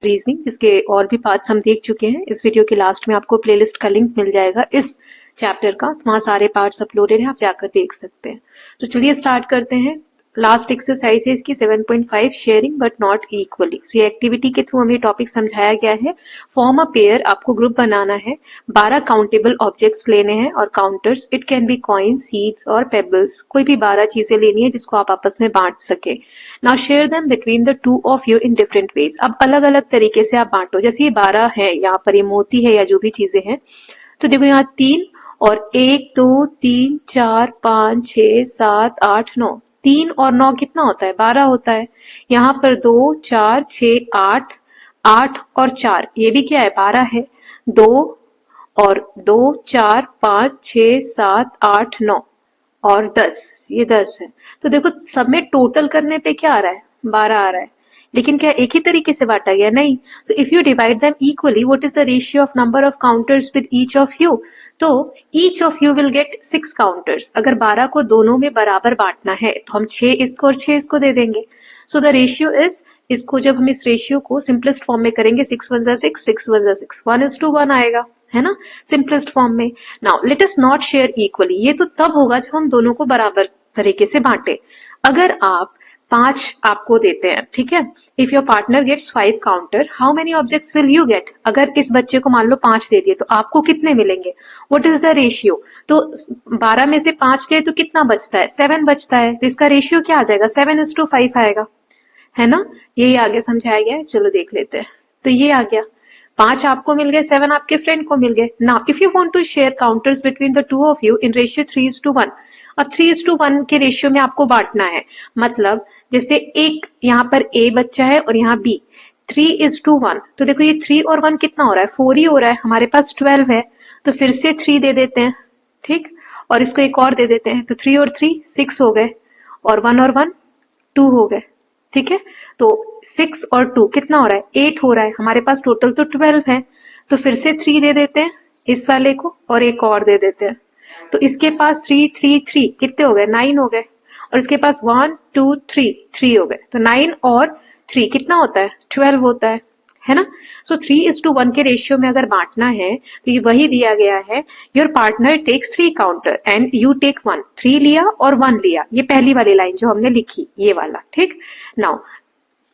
Reasoning, जिसके और भी पार्ट्स हम देख चुके हैं। इस वीडियो के लास्ट में आपको प्लेलिस्ट का लिंक मिल जाएगा इस चैप्टर का, वहाँ सारे पार्ट्स अपलोडेड हैं, आप जाकर देख सकते हैं। तो चलिए स्टार्ट करते हैं। लास्ट एक्सरसाइज है इसकी 7.5 शेयरिंग बट नॉट इक्वली। ये एक्टिविटी के थ्रू हमें टॉपिक समझाया गया है। फॉर्म अ पेयर, आपको ग्रुप बनाना है, 12 काउंटेबल ऑब्जेक्ट्स लेने हैं और counters. It can be coins, seeds और पेबल्स, कोई भी 12 चीजें लेनी है जिसको आप आपस में बांट सके। Now share them between the two of you in different ways. अब अलग अलग तरीके से आप बांटो। जैसे ये 12 है, यहाँ पर ये मोती है या जो भी चीजें हैं, तो देखो यहाँ 3 और 1 2 3 4 5 6 7 8 9, 3 और 9 कितना होता है? 12 होता है। यहाँ पर 2 4 6 8, 8 और 4 ये भी क्या है? 12 है। 2 और 2 4 5 6 7 8 9 और 10, ये 10 है। तो देखो सब में टोटल करने पे क्या आ रहा है? 12 आ रहा है। लेकिन क्या एक ही तरीके से बांटा गया? नहीं। So if you divide them equally, what is the ratio of number of counters with each of you? तो each of you will get 6 counters. अगर 12 को दोनों में बराबर बांटना है तो हम 6 इसको और 6 इसको दे देंगे। सो द रेशियो इज, इसको जब हम इस रेशियो को सिंपलेस्ट फॉर्म में करेंगे, 6 1 6, 6 1 6, 1:1 आएगा, है ना, सिंपलेस्ट फॉर्म में। Now let us not share equally. ये तो तब होगा जब हम दोनों को बराबर तरीके से बांटे। अगर आप 5 आपको देते हैं, ठीक है, if your partner gets 5 counter, how many objects will you get? अगर इस बच्चे को मान लो 5 दे दिए तो आपको कितने मिलेंगे? What is the ratio? तो 12 में से 5 गए तो कितना बचता है? 7 बचता है। तो इसका रेशियो क्या आ जाएगा? 7:5 आएगा, है ना। यही आगे समझाया गया है, चलो देख लेते हैं। तो ये आ गया, 5 आपको मिल गए, 7 आपके फ्रेंड को मिल गए। Now if you want to share counters between the two of you in ratio 3:1, अब 3:1 के रेशियो में आपको बांटना है। मतलब जैसे एक यहाँ पर ए बच्चा है और यहाँ बी, 3:1, तो देखो ये 3 और 1 कितना हो रहा है? 4 ही हो रहा है। हमारे पास 12 है, तो फिर से 3 दे देते हैं, ठीक, और इसको एक और दे देते हैं, तो 3 और 3 6 हो गए, और 1 और 1 2 हो गए, ठीक है। तो 6 और 2 कितना हो रहा है? 8 हो रहा है। हमारे पास टोटल तो 12 है, तो फिर से 3 दे देते हैं इस वाले को और एक और दे देते हैं। तो इसके पास 3 3 3 कितने हो गए? 9 हो गए, और इसके पास 1 2 3 3 हो गए। तो 9 और 3 कितना होता है? 12 होता है ना। सो 3:1 के रेशियो में अगर बांटना है तो ये वही दिया गया है, your partner takes 3 counter and you take 1। 3 लिया और 1 लिया, ये पहली वाली लाइन जो हमने लिखी, ये वाला, ठीक। नाउ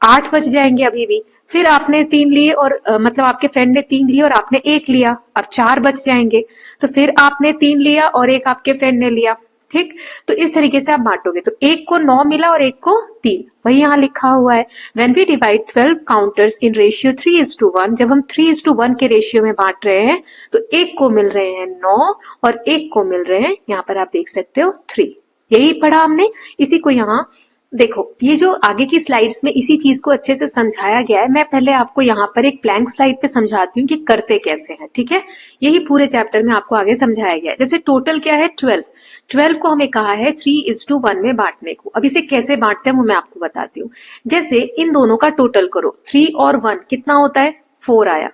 8 बच जाएंगे अभी भी। फिर आपने 3 लिए और मतलब आपके फ्रेंड ने 3 लिए और आपने 1 लिया, अब 4 बच जाएंगे। तो फिर आपने 3 लिया और एक आपके फ्रेंड ने लिया, ठीक। तो इस तरीके से आप बांटोगे। तो एक को 9 मिला और एक को 3, वही यहाँ लिखा हुआ है। When we divide 12 counters in ratio 3:1, जब हम 3:1 के रेशियो में बांट रहे हैं तो एक को मिल रहे हैं 9 और एक को मिल रहे हैं, यहाँ पर आप देख सकते हो, 3। यही पढ़ा हमने। इसी को यहाँ देखो, ये जो आगे की स्लाइड्स में इसी चीज को अच्छे से समझाया गया है। मैं पहले आपको यहाँ पर एक ब्लैंक स्लाइड पे समझाती हूँ कि करते कैसे हैं, ठीक है। यही पूरे चैप्टर में आपको आगे समझाया गया है। जैसे टोटल क्या है? 12 को हमें कहा है 3:1 में बांटने को। अब इसे कैसे बांटते हैं वो मैं आपको बताती हूँ। जैसे इन दोनों का टोटल करो, 3 और 1 कितना होता है? 4 आया,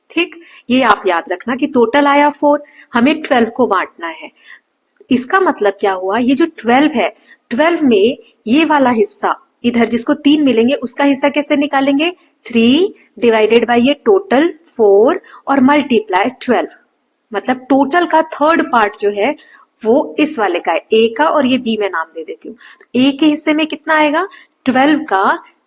ठीक। ये आप याद रखना कि टोटल आया 4, हमें 12 को बांटना है। इसका मतलब क्या हुआ? ये जो 12 है, 12 में ये वाला हिस्सा इधर जिसको 3 मिलेंगे उसका हिस्सा कैसे निकालेंगे? 3 डिवाइडेड बाय ये टोटल 4 और मल्टीप्लाई 12। मतलब टोटल का थर्ड पार्ट जो है वो इस वाले का है, ए का, और ये बी में नाम दे देती हूँ। तो ए के हिस्से में कितना आएगा? 12 का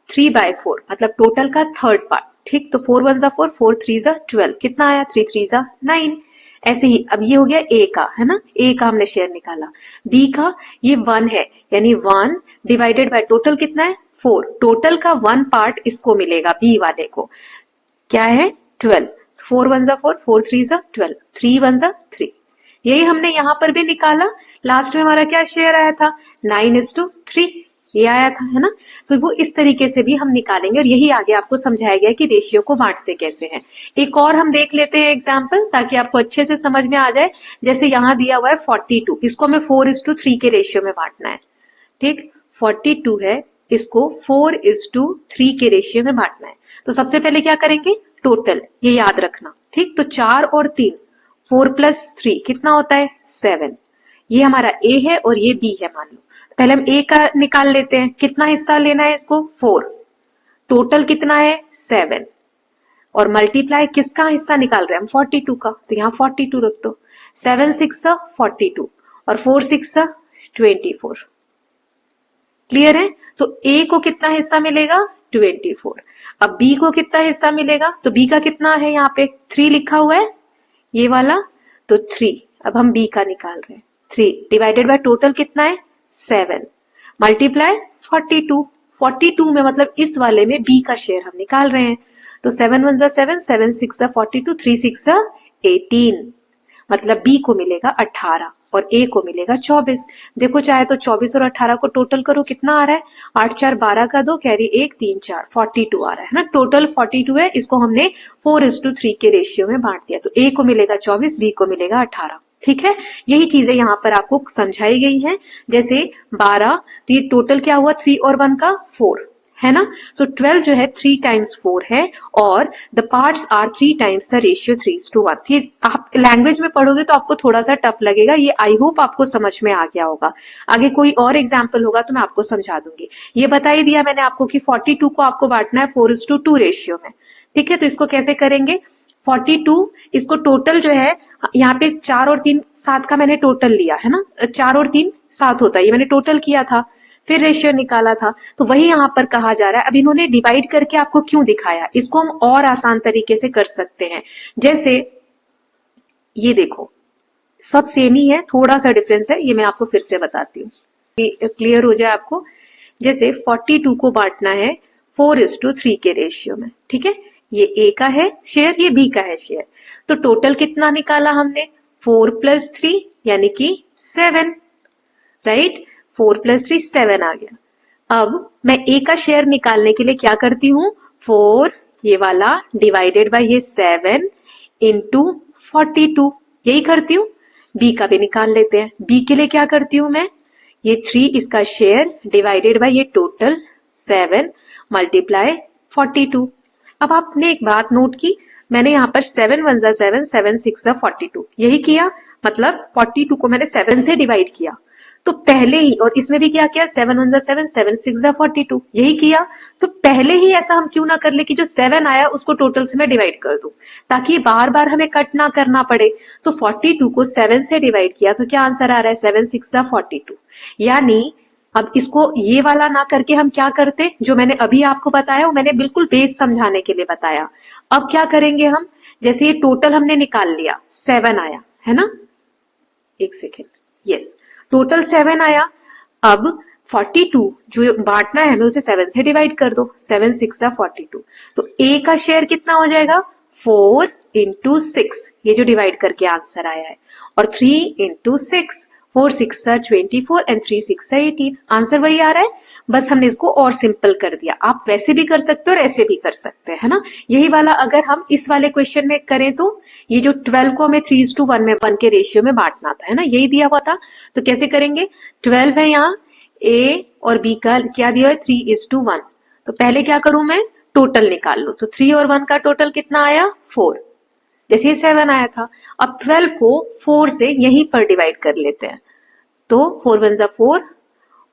3/4, मतलब टोटल का थर्ड पार्ट, ठीक। तो 4 1 4, 4 3 12, कितना आया? 3 3 9। ऐसे ही अब ये हो गया ए का, है ना, ए का हमने शेयर निकाला। बी का ये 1 है, यानी 1 डिवाइडेड बाय टोटल कितना है? 4। टोटल का 1 पार्ट इसको मिलेगा, बी वाले को, क्या है? 12। 4 1 4, 4 3 12, 3 1 3। यही हमने यहाँ पर भी निकाला। लास्ट में हमारा क्या शेयर आया था? 9:3, ये आया था, है ना। तो वो इस तरीके से भी हम निकालेंगे, और यही आगे आपको समझाया गया कि रेशियो को बांटते कैसे हैं। एक और हम देख लेते हैं एग्जाम्पल, ताकि आपको अच्छे से समझ में आ जाए। जैसे यहाँ दिया हुआ है 42, इसको हमें 4:3 के रेशियो में बांटना है, ठीक। 42 है, इसको 4:3 के रेशियो में बांटना है। तो सबसे पहले क्या करेंगे? टोटल, ये याद रखना, ठीक। तो 4 और 3, 4 + 3 कितना होता है? 7। ये हमारा ए है और ये बी है, मान लो। तो पहले हम ए का निकाल लेते हैं, कितना हिस्सा लेना है इसको? 4। टोटल कितना है? 7। और मल्टीप्लाई किसका हिस्सा निकाल रहे हैं हम, 42 का, तो यहाँ 42 रख दो। 7 6 42 और 4 6 24। क्लियर है? तो ए को कितना हिस्सा मिलेगा, 24। अब बी को कितना हिस्सा मिलेगा, तो बी का कितना है, यहाँ पे 3 लिखा हुआ है ये वाला, तो 3। अब हम बी का निकाल रहे हैं, 3 डिवाइडेड बाय टोटल कितना है 7 मल्टीप्लाई 42। 42 में मतलब इस वाले में बी का शेयर हम निकाल रहे हैं, तो 7 1 7, 7 6 42, 3 6 18, मतलब बी को मिलेगा 18 और ए को मिलेगा 24। देखो चाहे तो 24 और 18 को टोटल करो, कितना आ रहा है, 8 4 12 का 2 कैरी 1 3 4 42 आ रहा है ना, टोटल 42 है। इसको हमने 4:3 के रेशियो में बांट दिया, तो ए को मिलेगा 24, बी को मिलेगा 18। ठीक है, यही चीजें यहाँ पर आपको समझाई गई हैं। जैसे 12, तो ये टोटल क्या हुआ, 3 और 1 का 4 है ना, सो 12 जो है 3 टाइम्स 4 है और the parts are 3 times the ratio 3:1। ये आप लैंग्वेज में पढ़ोगे तो आपको थोड़ा सा टफ लगेगा, ये आई होप आपको समझ में आ गया होगा। आगे कोई और एग्जाम्पल होगा तो मैं आपको समझा दूंगी। ये बता ही दिया मैंने आपको कि 42 को आपको बांटना है 4:2 रेशियो में। ठीक है, तो इसको कैसे करेंगे, 42 इसको टोटल जो है, यहाँ पे 4 और 3 7 का मैंने टोटल लिया है ना, 4 और 3 7 होता है, ये मैंने टोटल किया था, फिर रेशियो निकाला था, तो वही यहाँ पर कहा जा रहा है। अब इन्होंने डिवाइड करके आपको क्यों दिखाया, इसको हम और आसान तरीके से कर सकते हैं। जैसे ये देखो सब सेम ही है, थोड़ा सा डिफरेंस है, ये मैं आपको फिर से बताती हूँ, क्लियर हो जाए आपको। जैसे 42 को बांटना है 4:3 के रेशियो में, ठीक है, ये ए का है शेयर, ये बी का है शेयर, तो टोटल कितना निकाला हमने, 4 + 3 यानी कि 7, राइट, 4 + 3 7 आ गया। अब मैं ए का शेयर निकालने के लिए क्या करती हूँ, 4 ये वाला डिवाइडेड बाय ये 7 इंटू 42, यही करती हूँ। बी का भी निकाल लेते हैं, बी के लिए क्या करती हूँ मैं, ये 3 इसका शेयर डिवाइडेड बाय ये टोटल 7 मल्टीप्लाई 42। अब आपने एक बात नोट की, मैंने यहाँ पर 7 1 7, 7 6 42 यही किया, मतलब 42 को मैंने 7 से डिवाइड किया, तो पहले ही, और इसमें भी क्या किया, 7 1 7, 7 6 42 यही किया, तो पहले ही ऐसा हम क्यों ना कर ले कि जो 7 आया उसको टोटल से मैं डिवाइड कर दूं, ताकि बार बार हमें कट ना करना पड़े। तो 42 को 7 से डिवाइड किया, तो क्या आंसर आ रहा है, 7 6 42। यानी अब इसको ये वाला ना करके हम क्या करते, जो मैंने अभी आपको बताया वो मैंने बिल्कुल बेस समझाने के लिए बताया। अब क्या करेंगे हम, जैसे ये टोटल हमने निकाल लिया, 7 आया है ना, एक सेकेंड, यस, टोटल 7 आया। अब 42 जो बांटना है हमें उसे 7 से डिवाइड कर दो, 7 6 42, तो ए का शेयर कितना हो जाएगा, 4 × 6, ये जो डिवाइड करके आंसर आया है, और 3 × 6, 4 6 24 एंड 3 6 18, आंसर वही आ रहा है, बस हमने इसको और सिंपल कर दिया। आप वैसे भी कर सकते हो और ऐसे भी कर सकते हैं, है ना। यही वाला अगर हम इस वाले क्वेश्चन में करें तो ये जो 12 को हमें 3:1 में 1 के रेशियो में बांटना था, है ना, यही दिया हुआ था, तो कैसे करेंगे, 12 है यहाँ, ए और बी का क्या दिया है 3:1, तो पहले क्या करूं मैं, टोटल निकाल लूं, तो 3 और 1 का टोटल कितना आया 4, जैसे 7 आया था। अब 12 को 4 से यहीं पर डिवाइड कर लेते हैं, तो 4 1 4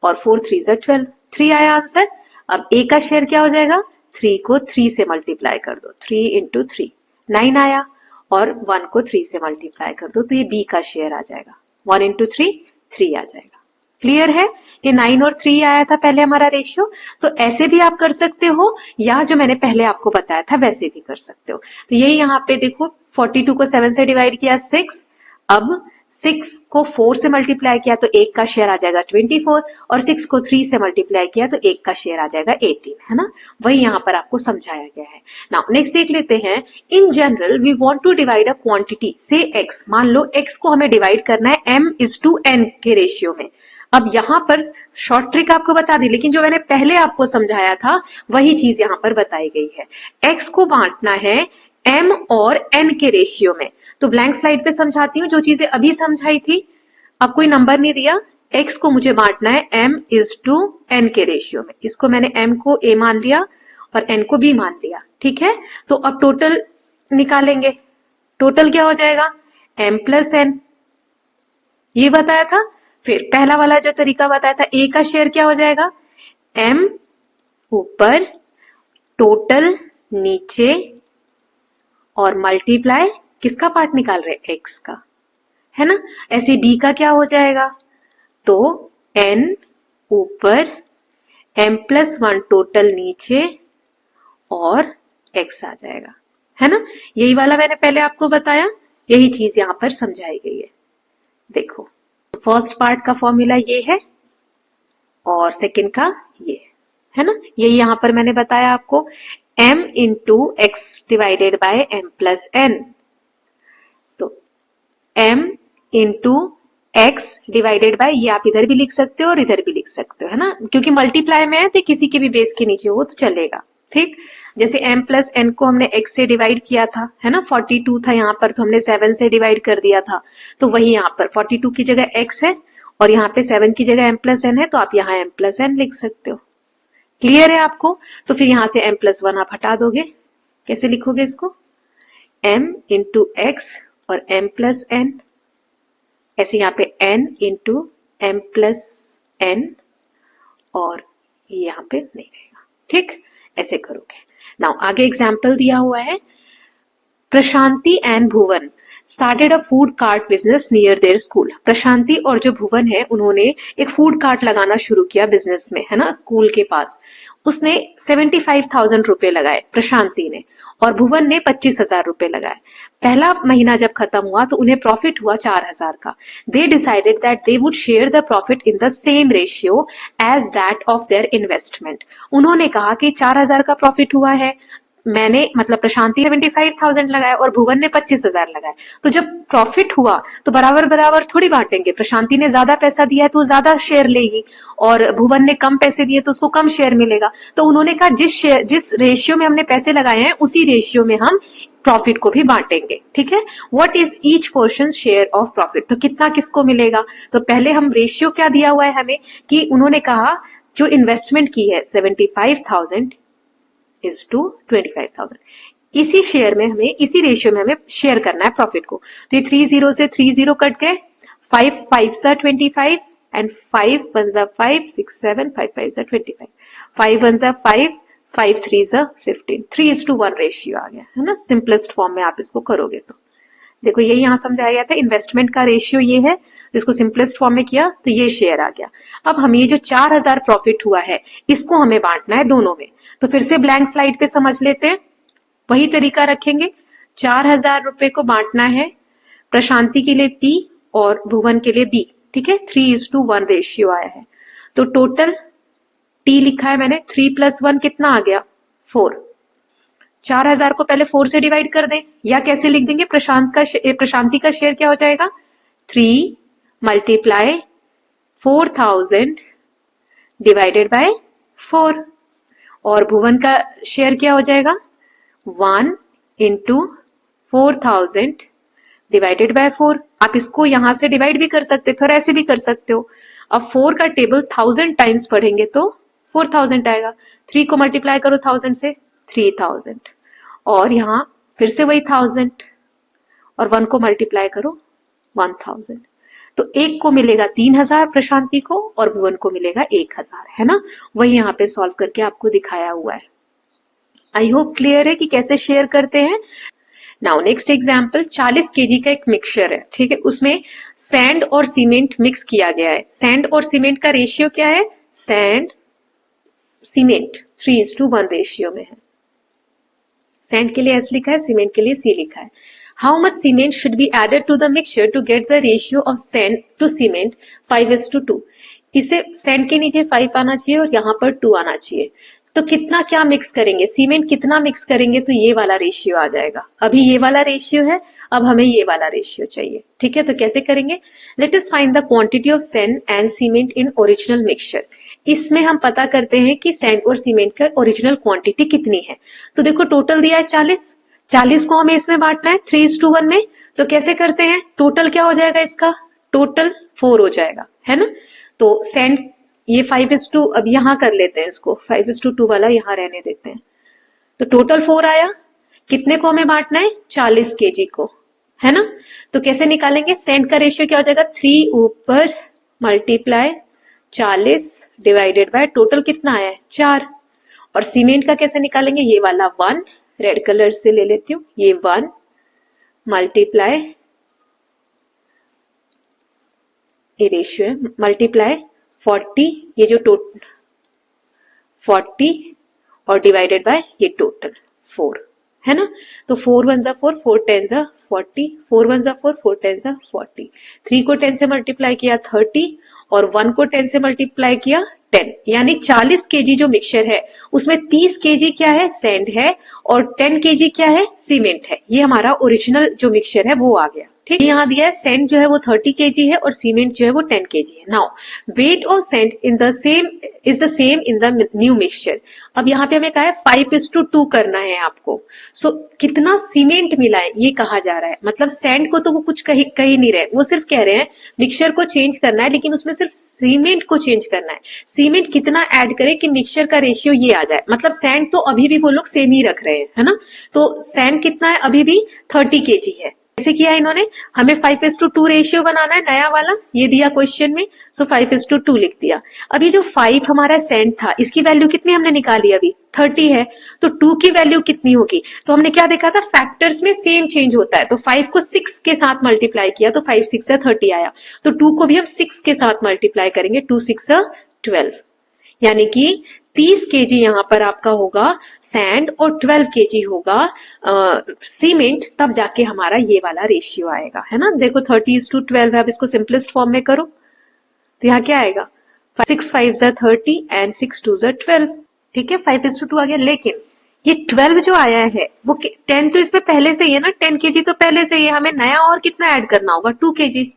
और 4 3 12, 3 आया आंसर। अब ए का शेयर क्या हो जाएगा, 3 को 3 से मल्टीप्लाई कर दो, 3 × 3 9 आया, और 1 को 3 से मल्टीप्लाई कर दो, तो ये बी का शेयर आ जाएगा, 1 × 3 3 आ जाएगा। क्लियर है, ये 9 और 3 आया था पहले हमारा रेशियो, तो ऐसे भी आप कर सकते हो, या जो मैंने पहले आपको बताया था वैसे भी कर सकते हो। तो यही यहाँ पे देखो 42 को 7 से डिवाइड किया 6, अब 6 को 4 से मल्टीप्लाई किया तो 1 का शेयर आ जाएगा 24, और 6 को 3 से मल्टीप्लाई किया तो 1 का शेयर आ जाएगा 18, है ना, वही यहाँ पर आपको समझाया गया है। नाउ नेक्स्ट देख लेते हैं, in general we want to divide a quantity से x, मान लो x को हमें डिवाइड करना है m:n के रेशियो में। अब यहाँ पर शॉर्ट ट्रिक आपको बता दी, लेकिन जो मैंने पहले आपको समझाया था वही चीज यहाँ पर बताई गई है। x को बांटना है m और n के रेशियो में, तो ब्लैंक स्लाइड पे समझाती हूँ जो चीजें अभी समझाई थी। अब कोई नंबर नहीं दिया, x को मुझे बांटना है m:n के रेशियो में, इसको मैंने m को a मान लिया और n को b मान लिया, ठीक है। तो अब टोटल निकालेंगे, टोटल क्या हो जाएगा, m + n, ये बताया था। फिर पहला वाला जो तरीका बताया था, ए का शेयर क्या हो जाएगा, m ऊपर टोटल नीचे और मल्टीप्लाई किसका पार्ट निकाल रहे हैं, x का, है ना। ऐसे b का क्या हो जाएगा, तो n ऊपर m+1 टोटल नीचे और x आ जाएगा, है ना। यही वाला मैंने पहले आपको बताया, यही चीज यहां पर समझाई गई है। देखो फर्स्ट पार्ट का फॉर्मूला ये है और सेकंड का ये है ना। यही यहां पर मैंने बताया आपको, m into x divided by m+n, तो m into x divided by, ये आप इधर भी लिख सकते हो और इधर भी लिख सकते हो, है ना, क्योंकि मल्टीप्लाई में है तो किसी के भी बेस के नीचे हो तो चलेगा, ठीक। जैसे m+n को हमने x से डिवाइड किया था, है ना, 42 था यहाँ पर तो हमने 7 से डिवाइड कर दिया था, तो वही यहाँ पर 42 की जगह x है और यहाँ पे 7 की जगह m+n है, तो आप यहाँ m+n लिख सकते हो। क्लियर है आपको। तो फिर यहाँ से m+1 आप हटा दोगे, कैसे लिखोगे इसको, m इंटू एक्स और m+n, ऐसे यहाँ पे n इंटू m+n और ये यहाँ पे नहीं रहेगा, ठीक, ऐसे करोगे। नाउ आगे एग्जाम्पल दिया हुआ है, Prashanti and Bhuvan started a food cart business near their school. Prashanti और जो भुवन है उन्होंने एक फूड कार्ट लगाना शुरू किया बिजनेस में, है ना, स्कूल के पास। उसने 75,000 रुपए लगाए प्रशांति ने और भुवन ने 25,000 रुपए लगाए। पहला महीना जब खत्म हुआ तो उन्हें प्रॉफिट हुआ 4,000 का। They decided that they would share the profit in the same ratio as that of their investment. उन्होंने कहा कि 4,000 का प्रॉफिट हुआ है, मैंने मतलब प्रशांति 75,000 लगाया और भुवन ने 25,000 लगाए, तो जब प्रॉफिट हुआ तो बराबर बराबर थोड़ी बांटेंगे। प्रशांति ने ज्यादा पैसा दिया है तो ज्यादा शेयर लेगी और भुवन ने कम पैसे दिए तो उसको कम शेयर मिलेगा। तो उन्होंने कहा जिस रेशियो में हमने पैसे लगाए हैं उसी रेशियो में हम प्रॉफिट को भी बांटेंगे, ठीक है। What is each portion share of profit, तो कितना किसको मिलेगा। तो पहले हम रेशियो क्या दिया हुआ है हमें, कि उन्होंने कहा जो इन्वेस्टमेंट की है 75,000 is to 25,000, इसी शेयर में हमें, इसी रेशियो में हमें शेयर करना है प्रॉफिट को। तो ये 30 से 30 कट गए, 5 5 25 एंड 5 1 5 6 7 5 5 25, 5 1 5 5 3 15, 3:1 रेशियो आ गया, है ना। सिंपलेस्ट फॉर्म में आप इसको करोगे तो देखो यही यहां समझाया गया था, इन्वेस्टमेंट का रेशियो ये है, इसको सिंपलेस्ट फॉर्म में किया तो ये शेयर आ गया। अब हमें ये जो 4,000 प्रॉफिट हुआ है इसको हमें बांटना है दोनों में, तो फिर से ब्लैंक स्लाइड पे समझ लेते हैं, वही तरीका रखेंगे। 4,000 रुपए को बांटना है, प्रशांति के लिए P और भुवन के लिए B, ठीक है। 3:1 रेशियो आया है, तो टोटल T लिखा है मैंने, 3 + 1 कितना आ गया, 4। 4,000 को पहले 4 से डिवाइड कर दें, या कैसे लिख देंगे, प्रशांति का शेयर क्या हो जाएगा, 3 × 4,000 डिवाइडेड बाय 4, और भुवन का शेयर क्या हो जाएगा, 1 × 4,000 डिवाइडेड बाय 4। आप इसको यहां से डिवाइड भी कर सकते थे और ऐसे भी कर सकते हो। अब 4 का टेबल 1000 टाइम्स पढ़ेंगे तो 4,000 आएगा, 3 को मल्टीप्लाई करो 1000 से 3,000, और यहां फिर से वही 1000 और 1 को मल्टीप्लाई करो 1000, तो एक को मिलेगा 3,000 प्रशांति को और भुवन को मिलेगा 1,000, है ना। वही यहाँ पे सॉल्व करके आपको दिखाया हुआ है। आई होप क्लियर है कि कैसे शेयर करते हैं। नाउ नेक्स्ट एग्जाम्पल, 40 kg का एक मिक्सचर है, ठीक है, उसमें सैंड और सीमेंट मिक्स किया गया है। सैंड और सीमेंट का रेशियो क्या है, सैंड सीमेंट 3:1 रेशियो में है। सैंड के लिए S लिखा है, सीमेंट के लिए C लिखा है। How much cement should be added to the mixture to get the ratio of sand to cement 5:2। इसे सैंड के नीचे 5 आना चाहिए और यहाँ पर 2 आना चाहिए। तो कितना क्या मिक्स करेंगे, सीमेंट कितना मिक्स करेंगे तो ये वाला रेशियो आ जाएगा। अभी ये वाला रेशियो है, अब हमें ये वाला रेशियो चाहिए, ठीक है। तो कैसे करेंगे, let us find the quantity of sand and cement in original mixture. इसमें हम पता करते हैं कि सैंड और सीमेंट का ओरिजिनल क्वांटिटी कितनी है। तो देखो टोटल दिया है 40 को हमें इसमें बांटना है 3:1 में। तो कैसे करते हैं, टोटल क्या हो जाएगा इसका, टोटल 4 हो जाएगा, है ना। तो सैंड ये 5:2, अब यहां कर लेते हैं इसको, 5:2 वाला यहां रहने देते हैं। तो टोटल 4 आया, कितने को हमें बांटना है, 40 kg को, है ना। तो कैसे निकालेंगे, सैंड का रेशियो क्या हो जाएगा, 3 ऊपर मल्टीप्लाई 40 डिवाइडेड बाय टोटल कितना आया है 4, और सीमेंट का कैसे निकालेंगे, ये वाला 1 रेड कलर से ले लेती हूँ, ये 1 मल्टीप्लाई, ये रेशियो है, मल्टीप्लाई 40, ये जो टोटल 40 और डिवाइडेड बाय ये टोटल 4 है ना। तो 4 1 4, 4 10 40, 4 1 4, 4 10 40, 3 को 10 से मल्टीप्लाई किया 30 और 1 को 10 से मल्टीप्लाई किया 10, यानी 40 केजी जो मिक्सचर है उसमें 30 केजी क्या है, सैंड है, और 10 केजी क्या है, सीमेंट है। ये हमारा ओरिजिनल जो मिक्सचर है वो आ गया। ठीक, यहाँ दिया है सैंड जो है वो 30 केजी है और सीमेंट जो है वो 10 केजी है। Now weight of sand in the same is the same in the new mixture. अब यहाँ पे हमें कहा है 5:2 करना है आपको। सो कितना सीमेंट मिला है ये कहा जा रहा है, मतलब सैंड को तो वो कुछ कही नहीं रहे, वो सिर्फ कह रहे हैं मिक्सचर को चेंज करना है, लेकिन उसमें सिर्फ सीमेंट को चेंज करना है। सीमेंट कितना ऐड करे कि मिक्सचर का रेशियो ये आ जाए, मतलब सैंड तो अभी भी वो लोग सेम ही रख रहे हैं, है ना। तो सैंड कितना है, अभी भी 30 केजी है। कैसे किया इन्होंने, हमें 5:2 रेशियो बनाना है नया वाला, ये दिया क्वेश्चन में, सो 5:2 लिख दिया। अभी जो 5 हमारा सैंड था इसकी वैल्यू कितनी हमने निकाली, अभी 30 है, तो 2 की वैल्यू कितनी होगी, तो हमने क्या देखा था, फैक्टर्स में सेम चेंज होता है। तो 5 को 6 के साथ मल्टीप्लाई किया तो 5 6 30 आया, तो 2 को भी हम 6 के साथ मल्टीप्लाई करेंगे, 2 6 12, यानी कि 30 केजी यहाँ पर आपका होगा सैंड और 12 केजी होगा सीमेंट, तब जाके हमारा ये वाला रेशियो आएगा, है ना। देखो 30:12 है, अब इसको सिंपलेस्ट फॉर्म में करो तो यहाँ क्या आएगा, 6 5 30 एंड 6 2 12, ठीक है, 5:2 आ गया। लेकिन ये 12 जो आया है वो 10 तो इसमें पहले से ही है ना, 10 केजी तो पहले से ही है, हमें नया और कितना ऐड करना होगा, 2 केजी।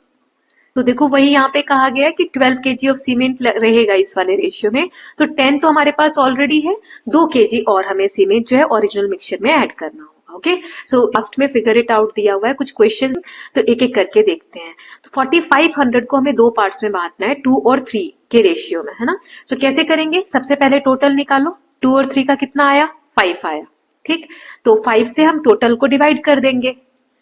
तो देखो वही यहाँ पे कहा गया है कि 12 केजी ऑफ सीमेंट रहेगा इस वाले रेशियो में, तो 10 तो हमारे पास ऑलरेडी है, 2 केजी और हमें सीमेंट जो है ओरिजिनल मिक्सचर में ऐड करना होगा। ओके, सो लास्ट में फिगर इट आउट दिया हुआ है कुछ क्वेश्चन, तो एक एक करके देखते हैं। तो 4500 को हमें 2 पार्ट्स में बांटना है, 2 और 3 के रेशियो में, है ना। तो कैसे करेंगे, सबसे पहले टोटल निकालो, 2 और 3 का कितना आया, 5 आया, ठीक। तो 5 से हम टोटल को डिवाइड कर देंगे,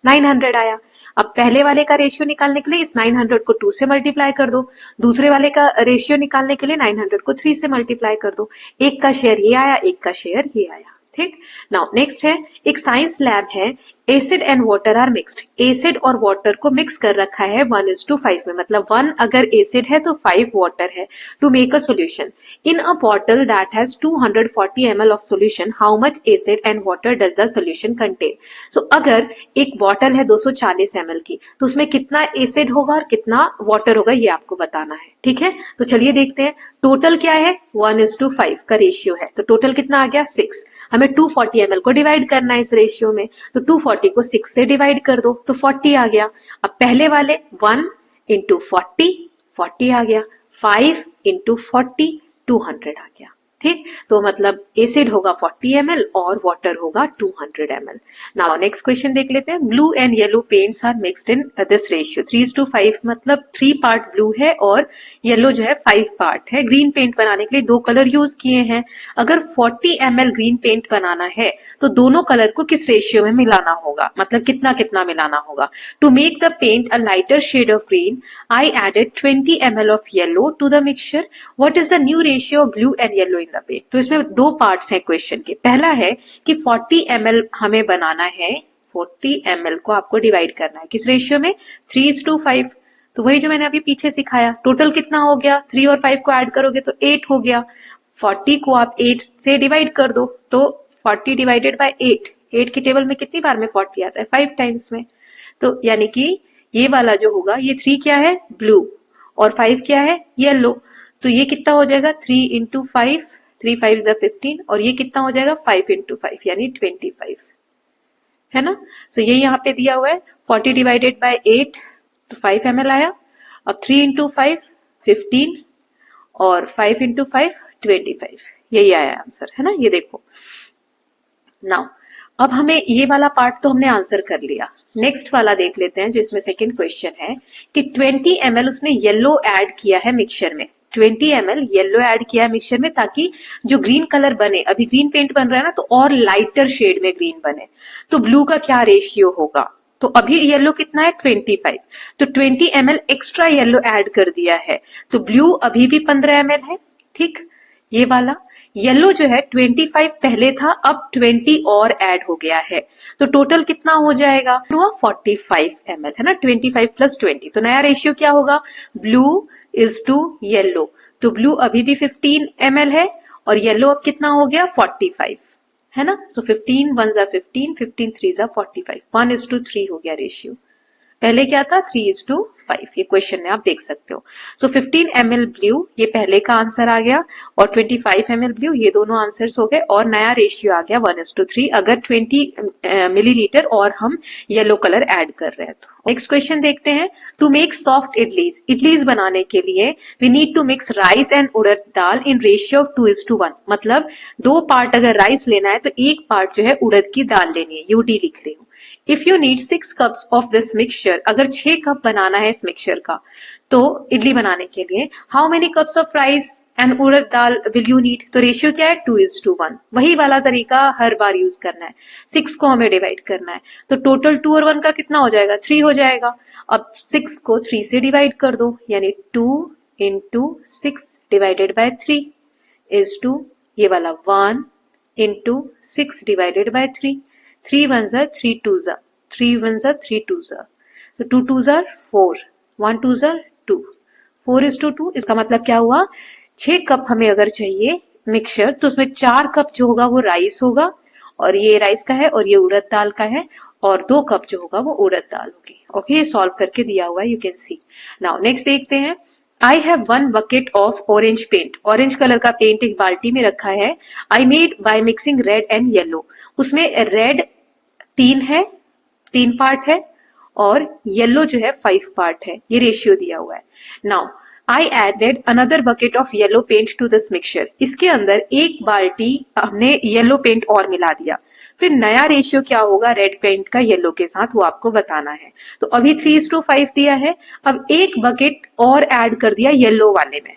900 आया। अब पहले वाले का रेशियो निकालने के लिए इस 900 को 2 से मल्टीप्लाई कर दो, दूसरे वाले का रेशियो निकालने के लिए 900 को 3 से मल्टीप्लाई कर दो, एक का शेयर ये आया, एक का शेयर ये आया, ठीक। नाउ नेक्स्ट है, एक साइंस लैब है, acid and water are mixed, acid और वाटर को मिक्स कर रखा है 1:5 में, मतलब 1 अगर एसिड है तो 5 वाटर है, to make a solution in a bottle that has 240 ml of solution, how much acid and water does the solution contain. So अगर एक बॉटल है 240 ml की, तो उसमें कितना एसिड होगा और कितना वाटर होगा ये आपको बताना है, ठीक है। तो चलिए देखते हैं, टोटल क्या है, 1:5 का रेशियो है, तो टोटल कितना आ गया 6, हमें 240 ml को डिवाइड करना है इस रेशियो में, तो 240 को 6 से डिवाइड कर दो तो 40 आ गया। अब पहले वाले 1 इंटू 40 आ गया, 5 इंटू 40 200 आ गया, ठीक। तो मतलब एसिड होगा 40 ml और वाटर होगा 200 ml। नाउ नेक्स्ट क्वेश्चन देख लेते हैं, blue and yellow paints are mixed in this ratio 3:5, मतलब 3 पार्ट ब्लू है और येलो जो है 5 पार्ट है। ग्रीन पेंट बनाने के लिए 2 कलर यूज किए हैं, अगर 40 ml ग्रीन पेंट बनाना है तो दोनों कलर को किस रेशियो में मिलाना होगा, मतलब कितना कितना मिलाना होगा। To make the paint a lighter shade of green I added 20 ml of yellow to the mixture, what is the new ratio of blue and yellow in the paint. तो इसमें 2 पार्ट्स हैं क्वेश्चन के, पहला है कि 40 ml हमें बनाना है, 40 ml को आपको डिवाइड करना है किस रेशियो में, 3:5, तो वही जो मैंने अभी पीछे सिखाया। टोटल कितना हो गया, 3 और 5 को ऐड करोगे तो 8 हो गया, 40 को आप 8 से डिवाइड कर दो तो 40 डिवाइडेड बाय 8 की टेबल में कितनी बार में 40 आता है, 5 टाइम्स में। तो यानी कि ये वाला जो होगा, ये 3 क्या है, ब्लू, और 5 क्या है, येलो, तो ये कितना हो जाएगा 3 इंटू 5, 3 5 15, और ये कितना हो जाएगा 5 इंटू 5 यानी 25, है ना। सो ये यहाँ पे दिया हुआ है 40 डिवाइडेड बाय 8 तो 5 ml आया, अब 3 इंटू 5 15 और 5 इंटू 5 25, यही आया आंसर, है ना। ये देखो, नाउ अब हमें ये वाला पार्ट तो हमने आंसर कर लिया, नेक्स्ट वाला देख लेते हैं जो इसमें सेकंड क्वेश्चन है कि 20 ml उसने येलो ऐड किया है मिक्सचर में, 20 ml येलो ऐड किया है मिक्सचर में ताकि जो ग्रीन कलर बने, अभी ग्रीन पेंट बन रहा है ना, तो और लाइटर शेड में ग्रीन बने, तो ब्लू का क्या रेशियो होगा। तो अभी येलो कितना है 25, तो 20 ml एक्स्ट्रा येलो ऐड कर दिया है, तो ब्लू अभी भी 15 ml है, ठीक। ये वाला येलो जो है 25 पहले था, अब 20 और ऐड हो गया है, तो टोटल कितना हो जाएगा हुआ 45 ml है ना, 25 प्लस 20, तो नया रेशियो क्या होगा ब्लू इज टू येलो, तो ब्लू अभी भी 15 ml है और येलो अब कितना हो गया 45 है ना, सो 15 1 जा 15, 15 3 जा 45, 1:3 हो गया रेशियो, पहले क्या था 3:5, ये क्वेश्चन में आप देख सकते हो। सो 15 ml ब्लू ये पहले का आंसर आ गया और 25 ml ब्लू ये दोनों आंसर्स हो गए और नया रेशियो आ गया 1:3 अगर 20 मिलीलीटर और हम येलो कलर ऐड कर रहे हैं तो। नेक्स्ट क्वेश्चन देखते हैं, to make soft idlis, idlis बनाने के लिए we need to mix rice and urad dal in ratio of 2:1, मतलब 2 पार्ट अगर राइस लेना है तो 1 पार्ट जो है उड़द की दाल लेनी है, यूडी लिख रही हूँ। If you need 6 cups of this mixture, अगर 6 कप बनाना है इस मिक्सचर का तो इडली बनाने के लिए, how many cups of rice and urad dal will you need, तो रेशियो क्या है 2:1, वही वाला तरीका हर बार यूज करना है, 6 को हमें डिवाइड करना है, तो टोटल 2 और 1 का कितना हो जाएगा 3 हो जाएगा, अब 6 को 3 से डिवाइड कर दो, यानी 2 into 6 divided by 3 is two ये वाला 1 into 6 डिवाइडेड बाय 3, 3 1 जा 3 2 जा, 3 1 जा 3 2 जा, तो 2 2 जा 4, 1 2 जा 2, 4:2, इसका मतलब क्या हुआ 6 कप हमें अगर चाहिए मिक्सचर तो उसमें 4 कप जो होगा वो राइस होगा, और ये राइस का है और ये उड़द दाल का है, और 2 कप जो होगा वो उड़द दाल होगी। ओके, ये सॉल्व करके दिया हुआ है, you can see. Now next देखते हैं, I have 1 bucket of orange paint, orange colour का पेंट एक बाल्टी में रखा है, I made by mixing red and yellow, उसमें रेड 3 है, 3 पार्ट है और येलो जो है 5 पार्ट है, ये रेशियो दिया हुआ है। Now I added another bucket of yellow paint to this mixture, इसके अंदर 1 बाल्टी हमने येलो पेंट और मिला दिया, फिर नया रेशियो क्या होगा रेड पेंट का येलो के साथ वो आपको बताना है, तो अभी 3:5 दिया है, अब 1 बकेट और ऐड कर दिया येलो वाले में,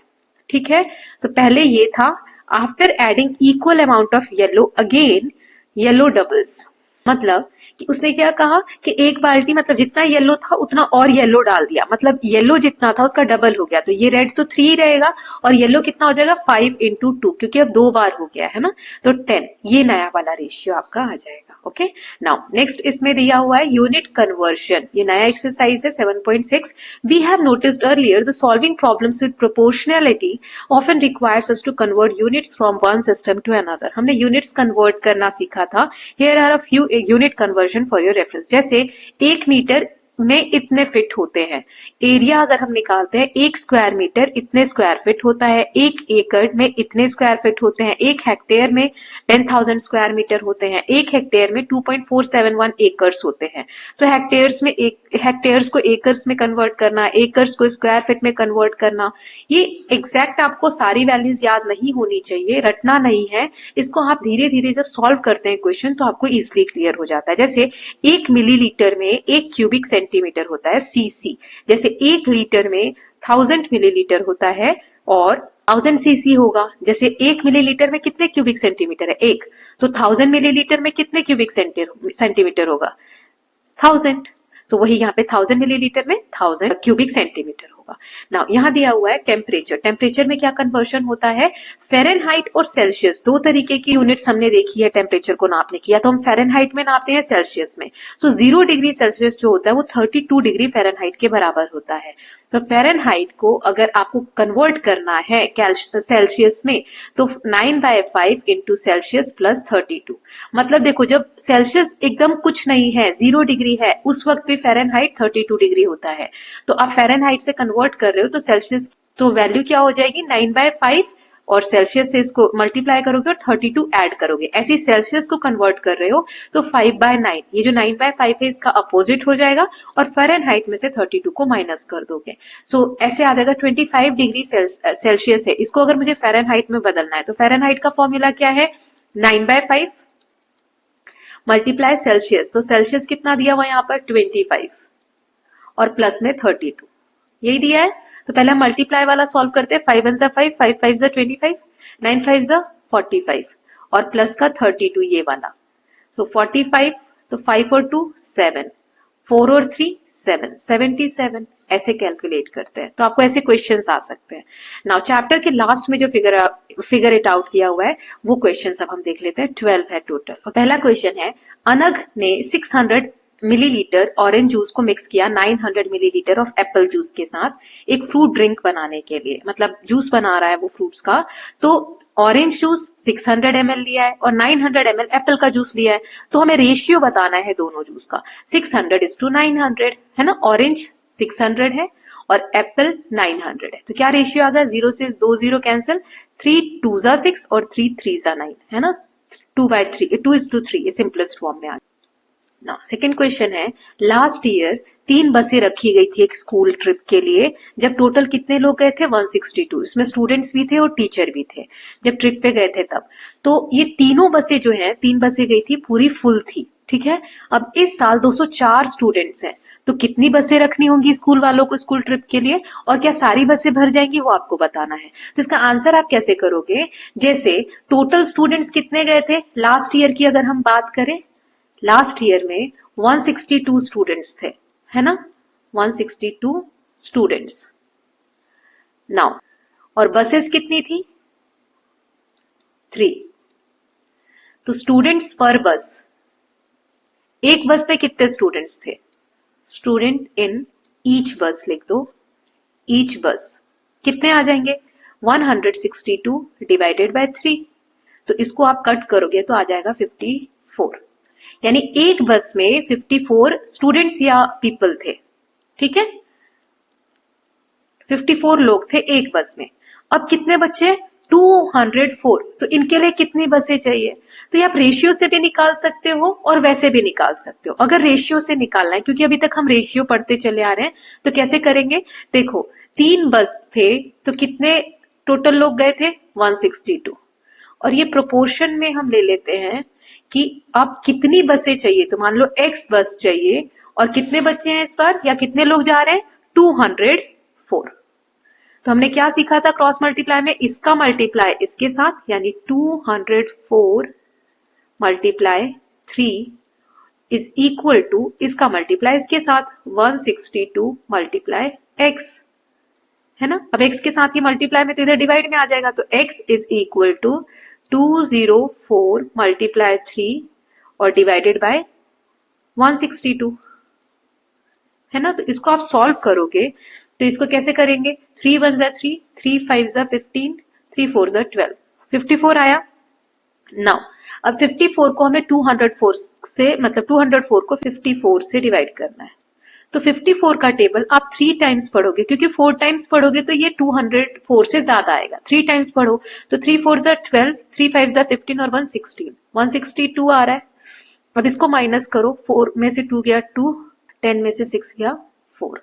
ठीक है, तो पहले ये था, after adding equal amount of yellow again yellow doubles, मतलब कि उसने क्या कहा कि 1 बाल्टी मतलब जितना येलो था उतना और येलो डाल दिया, मतलब येलो जितना था उसका डबल हो गया, तो ये रेड तो 3 रहेगा और येलो कितना हो जाएगा 5 into 2, क्योंकि अब 2 बार हो गया है ना, तो 10, ये नया वाला रेशियो आपका आ जाएगा। ओके, नाउ नेक्स्ट इसमें दिया हुआ है यूनिट कन्वर्जन, ये नया एक्सरसाइज है 7.6, we have noticed earlier the solving problems with proportionality often requires us to convert units from one system to another, हमने यूनिट्स कन्वर्ट करना सीखा था, here are a few unit conversion for your reference, जैसे 1 metre में इतने fit होते हैं, area अगर हम निकालते हैं 1 स्क्वायर मीटर इतने स्क्वायर फिट होता है, 1 एकड़ में इतने स्क्वायर फिट होते हैं, 1 हेक्टेयर में 10,000 स्क्वायर मीटर होते हैं, 1 हेक्टेयर में 2.471 एकर्स होते हैं, सो हेक्टेयर्स में हेक्टेयर्स को एकर्स में कन्वर्ट करना, एकर्स को स्क्वायर फिट में कन्वर्ट करना, ये एग्जैक्ट आपको सारी वैल्यूज याद नहीं होनी चाहिए, रटना नहीं है, इसको आप धीरे धीरे जब सॉल्व करते हैं क्वेश्चन तो आपको इजिली क्लियर हो जाता है, जैसे 1 मिलीलीटर में 1 क्यूबिक सेंटीमीटर होता है सीसी, जैसे 1 लीटर में 1000 मिलीलीटर होता है और 1000 सीसी होगा, जैसे 1 मिलीलीटर में कितने क्यूबिक सेंटीमीटर है 1, तो 1000 मिलीलीटर में कितने क्यूबिक सेंटीमीटर होगा 1000, तो वही यहाँ पे 1000 मिलीलीटर में 1000 क्यूबिक सेंटीमीटर होगा। नाउ यहाँ दिया हुआ है टेम्परेचर, टेम्परेचर में क्या कन्वर्जन होता है, फ़ारेनहाइट और सेल्सियस, 2 तरीके की यूनिट्स हमने देखी है टेम्परेचर को नापने की, या तो हम फ़ारेनहाइट में नापते हैं सेल्सियस में, सो 0 डिग्री सेल्सियस जो होता है वो 32 डिग्री फ़ारेनहाइट के बराबर होता है, तो फ़ारेनहाइट को अगर आपको कन्वर्ट करना है सेल्सियस में तो 9/5 इंटू सेल्सियस प्लस 32, मतलब देखो जब सेल्सियस एकदम कुछ नहीं है 0 डिग्री है उस वक्त भी फ़ारेनहाइट 32 डिग्री होता है, तो आप फ़ारेनहाइट से कन्वर्ट कर रहे हो तो सेल्सियस तो वैल्यू क्या हो जाएगी 9/5 और सेल्सियस से इसको मल्टीप्लाई करोगे और 32 ऐड करोगे, ऐसे सेल्सियस को कन्वर्ट कर रहे हो तो 5/9, ये जो 9/5 है इसका अपोजिट हो जाएगा और फ़ारेनहाइट में से 32 को माइनस कर दोगे, सो ऐसे आ जाएगा 25 डिग्री सेल्सियस है, इसको अगर मुझे फ़ारेनहाइट में बदलना है तो फ़ारेनहाइट का फॉर्मूला क्या है 9/5 मल्टीप्लाई सेल्सियस, तो सेल्सियस कितना दिया हुआ यहाँ पर 25 और प्लस में 32, यही दिया है, तो पहले हम मल्टीप्लाई वाला सॉल्व करते हैं, 5 1 जा 5, 5 5 जा 25, 9 5 जा 45 और प्लस का 32 ये वाला, तो 45, तो 5 और 2 7, 4 और 3 7, 77 ऐसे कैलकुलेट करते हैं। तो आपको ऐसे क्वेश्चंस आ सकते हैं। नाउ चैप्टर के लास्ट में जो फिगर इट आउट किया हुआ है वो क्वेश्चंस अब हम देख लेते हैं। 12 है टोटल। और पहला क्वेश्चन है, अनघ ने 600 मिलीलीटर ऑरेंज जूस को मिक्स किया 900 मिलीलीटर ऑफ एप्पल जूस के साथ एक फ्रूट ड्रिंक बनाने के लिए। मतलब जूस बना रहा है वो फ्रूट्स का। तो ऑरेंज जूस 600 ml लिया है और 900 ml एप्पल का जूस लिया है। तो हमें रेशियो बताना है दोनों जूस का। 600:900 है ना। ऑरेंज 600 है और एप्पल 900 है। तो क्या रेशियो आ गया? 0 से 2 0 कैंसिल, 3 2 जा 6 और 3 3 जा 9 है ना। 2/3 2:3 ये सिंपलेस्ट फॉर्म में आ गया। नाउ सेकेंड क्वेश्चन है, लास्ट ईयर 3 बसें रखी गई थी एक स्कूल ट्रिप के लिए। जब टोटल कितने लोग गए थे? 162। इसमें स्टूडेंट्स भी थे और टीचर भी थे जब ट्रिप पे गए थे तब। तो ये तीनों बसें जो हैं, 3 बसें गई थी, पूरी फुल थी। ठीक है। अब इस साल 204 स्टूडेंट्स हैं, तो कितनी बसें रखनी होंगी स्कूल वालों को स्कूल ट्रिप के लिए, और क्या सारी बसें भर जाएंगी वो आपको बताना है। तो इसका आंसर आप कैसे करोगे? जैसे टोटल स्टूडेंट्स कितने गए थे लास्ट ईयर की अगर हम बात करें, लास्ट ईयर में 162 स्टूडेंट्स थे, है ना। 162 स्टूडेंट्स। नाउ और बसेस कितनी थी? 3। तो स्टूडेंट्स पर बस, एक बस में कितने स्टूडेंट्स थे? स्टूडेंट इन ईच बस लिख दो। ईच बस कितने आ जाएंगे? 162 डिवाइडेड बाय 3। तो इसको आप कट करोगे तो आ जाएगा 54। यानी एक बस में 54 स्टूडेंट्स या पीपल थे। ठीक है। 54 लोग थे एक बस में। अब कितने बच्चे? 204। तो इनके लिए कितनी बसें चाहिए? तो ये आप रेशियो से भी निकाल सकते हो और वैसे भी निकाल सकते हो। अगर रेशियो से निकालना है, क्योंकि अभी तक हम रेशियो पढ़ते चले आ रहे हैं, तो कैसे करेंगे? देखो 3 बस थे तो कितने टोटल लोग गए थे? 162। और ये प्रोपोर्शन में हम ले लेते हैं कि अब कितनी बसें चाहिए। तो मान लो x बस चाहिए और कितने बच्चे हैं इस बार, या कितने लोग जा रहे हैं? 204। तो हमने क्या सीखा था क्रॉस मल्टीप्लाई में? इसका मल्टीप्लाई इसके साथ, यानी 204 मल्टीप्लाई 3 इज इक्वल टू इसका मल्टीप्लाई इसके साथ 162 मल्टीप्लाई x, है ना। अब x के साथ ही मल्टीप्लाई में तो इधर डिवाइड में आ जाएगा। तो x is equal to 204 multiply 3 और डिवाइडेड बाय 162, है ना। तो इसको आप सॉल्व करोगे तो इसको कैसे करेंगे? 3 1 जा 3, 3 5 जा 15, 3 4 जा 12, 54 आया। नाउ अब 54 को हमें 204 से, मतलब 204 को 54 से डिवाइड करना है। तो 54 का टेबल आप 3 टाइम्स पढ़ोगे, क्योंकि 4 टाइम्स पढ़ोगे तो ये 204 से ज्यादा आएगा। 3 टाइम्स पढ़ो तो 3 4 जा 12, 3 5 जा 15 और 162 आ रहा है। अब इसको माइनस करो, 4 में से 2 गया 2, 10 में से 6 गया 4,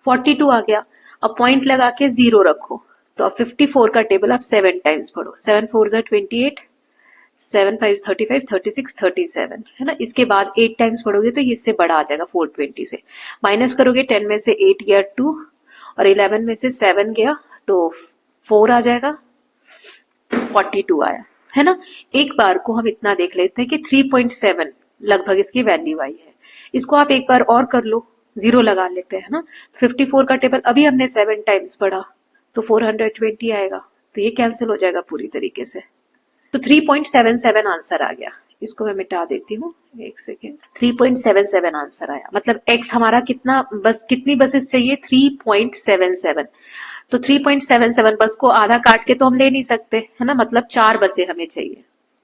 42 आ गया। अब पॉइंट लगा के 0 रखो। तो अब 54 का टेबल आप 7 टाइम्स पढ़ो। 7 4 जा 28, 7 5 35, 36, 37, है ना। इसके बाद 8 टाइम्स पढ़ोगे तो इससे बड़ा आ जाएगा 420 से। माइनस करोगे 10 में से 8 गया 2 और 11 में से 7 गया तो 4 आ जाएगा, 42 आया, है ना। एक बार को हम इतना देख लेते हैं कि 3.7 लगभग इसकी वैल्यू आई है। इसको आप एक बार और कर लो, 0 लगा लेते हैं ना। 54 का टेबल अभी हमने 7 टाइम्स पढ़ा तो 420 आएगा। तो ये कैंसिल हो जाएगा पूरी तरीके से। तो 3.77 आंसर आ गया। इसको मैं मिटा देती हूँ, एक सेकेंड। 3.77 आंसर आया। मतलब x हमारा कितना, बस कितनी बसेस चाहिए? 3.77। तो 3.77 बस को आधा काट के तो हम ले नहीं सकते, है ना। मतलब 4 बसें हमें चाहिए,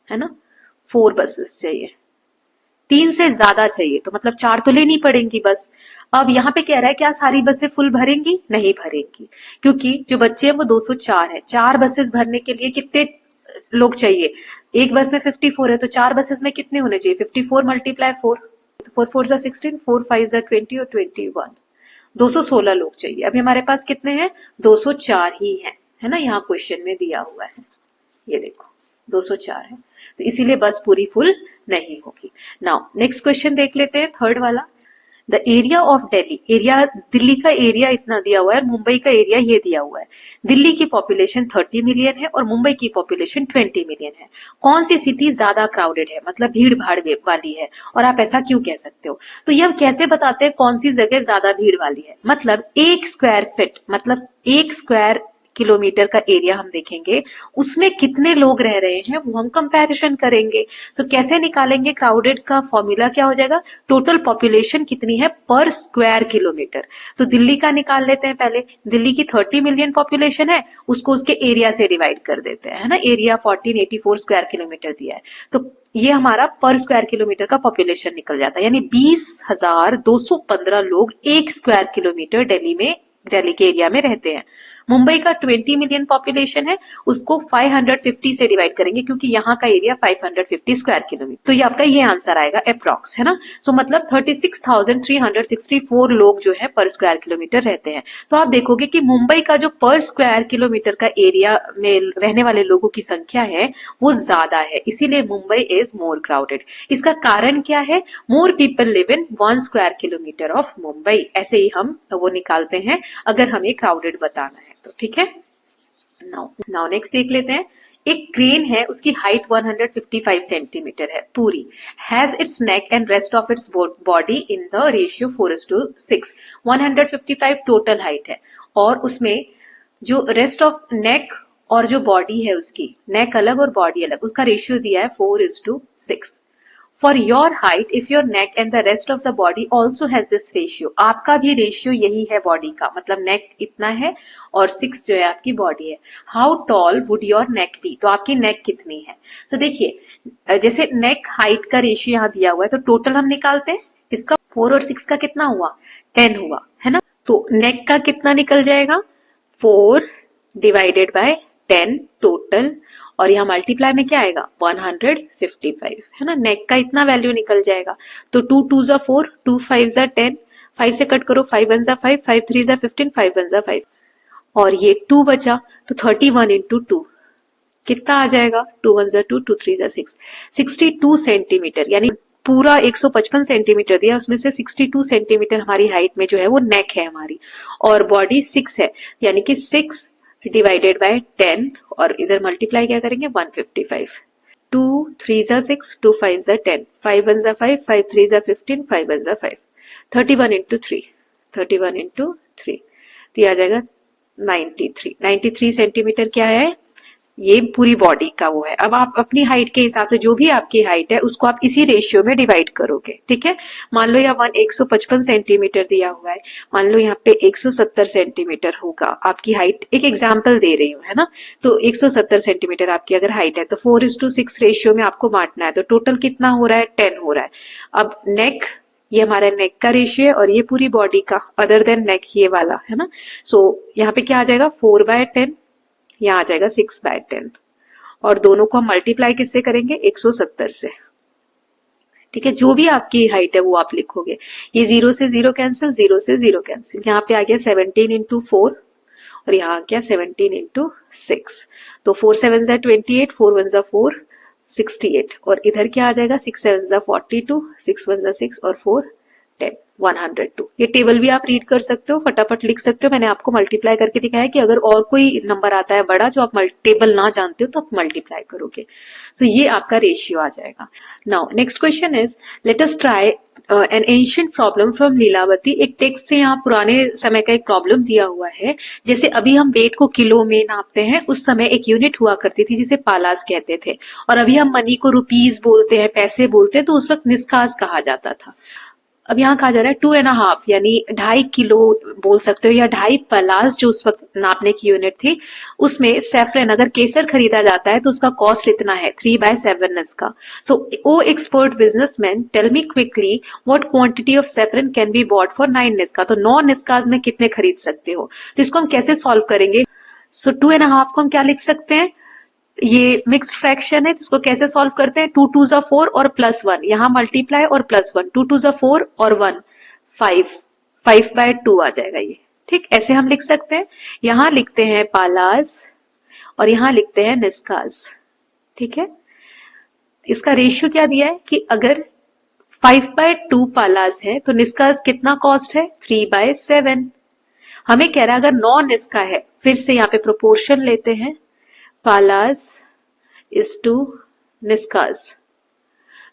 है ना। 4 बसेस चाहिए, 3 से ज्यादा चाहिए तो मतलब 4 तो लेनी पड़ेंगी बस। अब यहाँ पे कह रहा है क्या सारी बसें फुल भरेंगी? नहीं भरेंगी, क्योंकि जो बच्चे हैं वो 204 है। 4 बसेस भरने के लिए कितने लोग चाहिए? एक बस में 54 है तो 4 बसेस में कितने होने चाहिए? 54 मल्टीप्लाई 4, तो 4 4 जा 16, 4 5 जा 20 और 21, 216 लोग चाहिए। अभी हमारे पास कितने हैं? 204 ही है ना। यहाँ क्वेश्चन में दिया हुआ है, ये देखो 204 है, तो इसीलिए बस पूरी फुल नहीं होगी। नाउ नेक्स्ट क्वेश्चन देख लेते हैं, थर्ड वाला। The area of Delhi, area Delhi का एरिया इतना दिया हुआ है, मुंबई का एरिया ये दिया हुआ है। दिल्ली की पॉपुलेशन 30 मिलियन है और मुंबई की पॉपुलेशन 20 मिलियन है। कौन सी सिटी ज्यादा क्राउडेड है, मतलब भीड़ भाड़ वाली है, और आप ऐसा क्यों कह सकते हो? तो ये हम कैसे बताते हैं कौन सी जगह ज्यादा भीड़ वाली है? मतलब 1 स्क्वायर फीट, मतलब 1 स्क्वायर किलोमीटर का एरिया हम देखेंगे, उसमें कितने लोग रह रहे हैं वो हम कंपैरिजन करेंगे। सो कैसे निकालेंगे? क्राउडेड का फॉर्मूला क्या हो जाएगा? टोटल पॉपुलेशन कितनी है पर स्क्वायर किलोमीटर। तो दिल्ली का निकाल लेते हैं पहले। दिल्ली की 30 मिलियन पॉपुलेशन है, उसको उसके एरिया से डिवाइड कर देते हैं, है ना। एरिया 1484 स्क्वायर किलोमीटर दिया है, तो ये हमारा पर स्क्वायर किलोमीटर का पॉपुलेशन निकल जाता है, यानी 20,215 लोग 1 स्क्वायर किलोमीटर दिल्ली के एरिया में रहते हैं। मुंबई का 20 मिलियन पॉपुलेशन है, उसको 550 से डिवाइड करेंगे क्योंकि यहाँ का एरिया 550 स्क्वायर किलोमीटर। तो ये आपका ये आंसर आएगा अप्रॉक्स, है ना। सो मतलब 36,364 लोग जो है पर स्क्वायर किलोमीटर रहते हैं। तो आप देखोगे कि मुंबई का जो पर स्क्वायर किलोमीटर का एरिया में रहने वाले लोगों की संख्या है वो ज्यादा है, इसीलिए मुंबई इज मोर क्राउडेड। इसका कारण क्या है? More people live in 1 square kilometre of Mumbai. ऐसे ही हम वो निकालते हैं अगर हमें क्राउडेड बताना है तो, ठीक है। नाउ नेक्स्ट देख लेते हैं। एक क्रेन है, उसकी हाइट 155 सेंटीमीटर है पूरी, has its neck and rest of its body in the ratio 4:6। 155 total height है और उसमें जो रेस्ट ऑफ नेक और जो बॉडी है, उसकी नेक अलग और बॉडी अलग, उसका रेशियो दिया है 4:6। For your height if your neck and the rest of the body also has this ratio, आपका भी रेशियो यही है बॉडी का, मतलब नेक इतना है और 6 जो है आपकी बॉडी है। How tall would your neck be, तो आपकी नेक कितनी है? तो देखिए, जैसे नेक हाइट का रेशियो यहाँ दिया हुआ है, तो टोटल हम निकालते हैं, इसका 4 और 6 का कितना हुआ? 10 हुआ, है ना। तो नेक का कितना निकल जाएगा? 4 डिवाइडेड बाय 10 टोटल, और यहाँ मल्टीप्लाई में क्या आएगा? 155, है ना। नेक का इतना वैल्यू निकल जाएगा। तो 2 2 जा 4, 2 5 जा 10, 5 से कट करो, 5 1 जा 5, 5 3 जा 15, 5 1 जा 5, और ये 2 बचा, तो 31 इंटू 2 कितना आ जाएगा? 2 1 जा 2, 2 3 जा 6, 62 सेंटीमीटर, यानी पूरा 155 सेंटीमीटर दिया, उसमें से 62 सेंटीमीटर हमारी हाइट में जो है वो नेक है हमारी, और बॉडी 6 है, यानी कि 6 डिवाइडेड बाय 10, और इधर मल्टीप्लाई क्या करेंगे? 155। 2 3 जा 6, 2 5 जा 10, 5 1 जा 5, 5 3 जा 15, 5 1 जा 5, 31 इंटू 3, 31 इंटू 3, तो ये आ जाएगा 93 सेंटीमीटर क्या है? ये पूरी बॉडी का वो है। अब आप अपनी हाइट के हिसाब से जो भी आपकी हाइट है उसको आप इसी रेशियो में डिवाइड करोगे, ठीक है। मान लो यहाँ 155 सेंटीमीटर दिया हुआ है, मान लो यहाँ पे 170 सेंटीमीटर होगा आपकी हाइट, एक एग्जाम्पल दे रही हूँ, है ना। तो 170 सेंटीमीटर आपकी अगर हाइट है तो 4:6 रेशियो में आपको बांटना है, तो टोटल कितना हो रहा है? 10 हो रहा है। अब नेक, ये हमारा नेक का रेशियो है, और ये पूरी बॉडी का अदर देन नेक ये वाला, है ना। सो यहाँ पे क्या आ जाएगा? 4/10, यहाँ आ जाएगा 6/10, और दोनों को हम मल्टीप्लाई किससे करेंगे? 170 से, ठीक है। जो भी आपकी हाइट है वो आप लिखोगे। ये 0 से 0 कैंसिल, 0 से 0 कैंसिल, यहाँ पे आ गया 17 इंटू 4, और यहाँ आ गया 17 इंटू 6, तो 4 7 जा 28, 4 1 जा 4, 68, और इधर क्या आ जाएगा? 6 7 जा 42, 6 1 जा 6, और 4 10, 102। ये टेबल भी आप रीड कर सकते हो, फटाफट लिख सकते हो। मैंने आपको मल्टीप्लाई करके दिखाया कि अगर और कोई नंबर आता है बड़ा जो आप टेबल ना जानते हो तो आप मल्टीप्लाई करोगे। सो ये आपका रेशियो आ जाएगा। Now next question is, let us try an ancient problem from Lilavati. एक टेक्स्ट से यहाँ पुराने समय का एक प्रॉब्लम दिया हुआ है। जैसे अभी हम वेट को किलो में नापते हैं, उस समय एक यूनिट हुआ करती थी जिसे पालास कहते थे, और अभी हम मनी को रुपीज बोलते हैं, पैसे बोलते हैं, तो उस वक्त निस्कास कहा जाता था। अब यहाँ कहा जा रहा है 2.5, यानी 2.5 किलो बोल सकते हो, या 2.5 पलास जो उस वक्त नापने की यूनिट थी, उसमें सेफ्रन अगर केसर खरीदा जाता है तो उसका कॉस्ट इतना है 3/7 निस्का। So o expert businessman tell me quickly what quantity of saffron can be bought for 9 निस्का। तो 9 निस्काज में कितने खरीद सकते हो? तो इसको हम कैसे सॉल्व करेंगे? सो 2.5 को हम क्या लिख सकते हैं? ये मिक्स्ड फ्रैक्शन है, इसको कैसे सॉल्व करते हैं? 2 2 जा 4 और +1, यहाँ मल्टीप्लाई और +1, 2 2 जा 4 और 1 5, 5/2 आ जाएगा ये, ठीक। ऐसे हम लिख सकते हैं। यहाँ लिखते हैं पालास और यहाँ लिखते हैं निस्कास, ठीक है। इसका रेशियो क्या दिया है कि अगर 5/2 पालास है तो निस्कास कितना कॉस्ट है 3/7। हमें कह रहा है अगर 9 निस्का है, फिर से यहाँ पे प्रोपोर्शन लेते हैं, पालास इज टू निस्कास।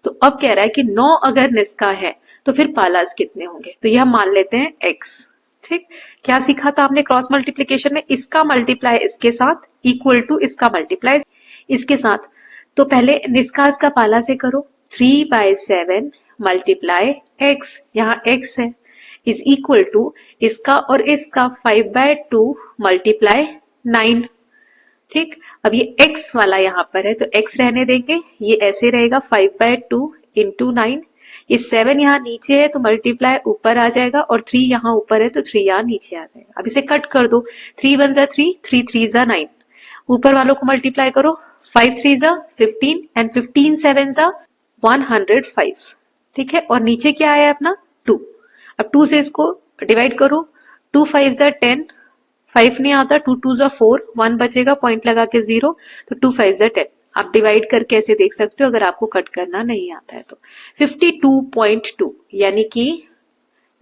तो अब कह रहा है कि 9 अगर निस्का है तो फिर पालास कितने होंगे, तो यह हम मान लेते हैं x। ठीक, क्या सीखा था हमने क्रॉस मल्टीप्लीकेशन में, इसका मल्टीप्लाई इसके साथ इक्वल टू इसका मल्टीप्लाई इसके साथ। तो पहले निस्कास का पाला से करो, 3/7 मल्टीप्लाई x, यहाँ x है, इज इक्वल टू इसका और इसका 5/2 मल्टीप्लाई 9। ठीक, अब ये x वाला यहाँ पर है तो x रहने देंगे, ये ऐसे रहेगा 5/2 इंटू 9। ये 7 यहाँ नीचे है तो मल्टीप्लाई ऊपर आ जाएगा और 3 यहाँ ऊपर है तो 3 यहाँ नीचे आ जाएगा। अब इसे कट कर दो, 3 1 जा 3, 3 3 जा 9, ऊपर वालों को मल्टीप्लाई करो, 5 3 जा 15 एंड 15 7 जा 105। ठीक है, और नीचे क्या आया अपना 2। अब 2 से इसको डिवाइड करो, 2 5 जा 10, 5 नहीं आता, 2 2 जा 4, 1 बचेगा, पॉइंट लगा के 0, तो 2 5 जा 10। आप डिवाइड करके ऐसे देख सकते हो अगर आपको कट करना नहीं आता है तो। 52.2 यानी कि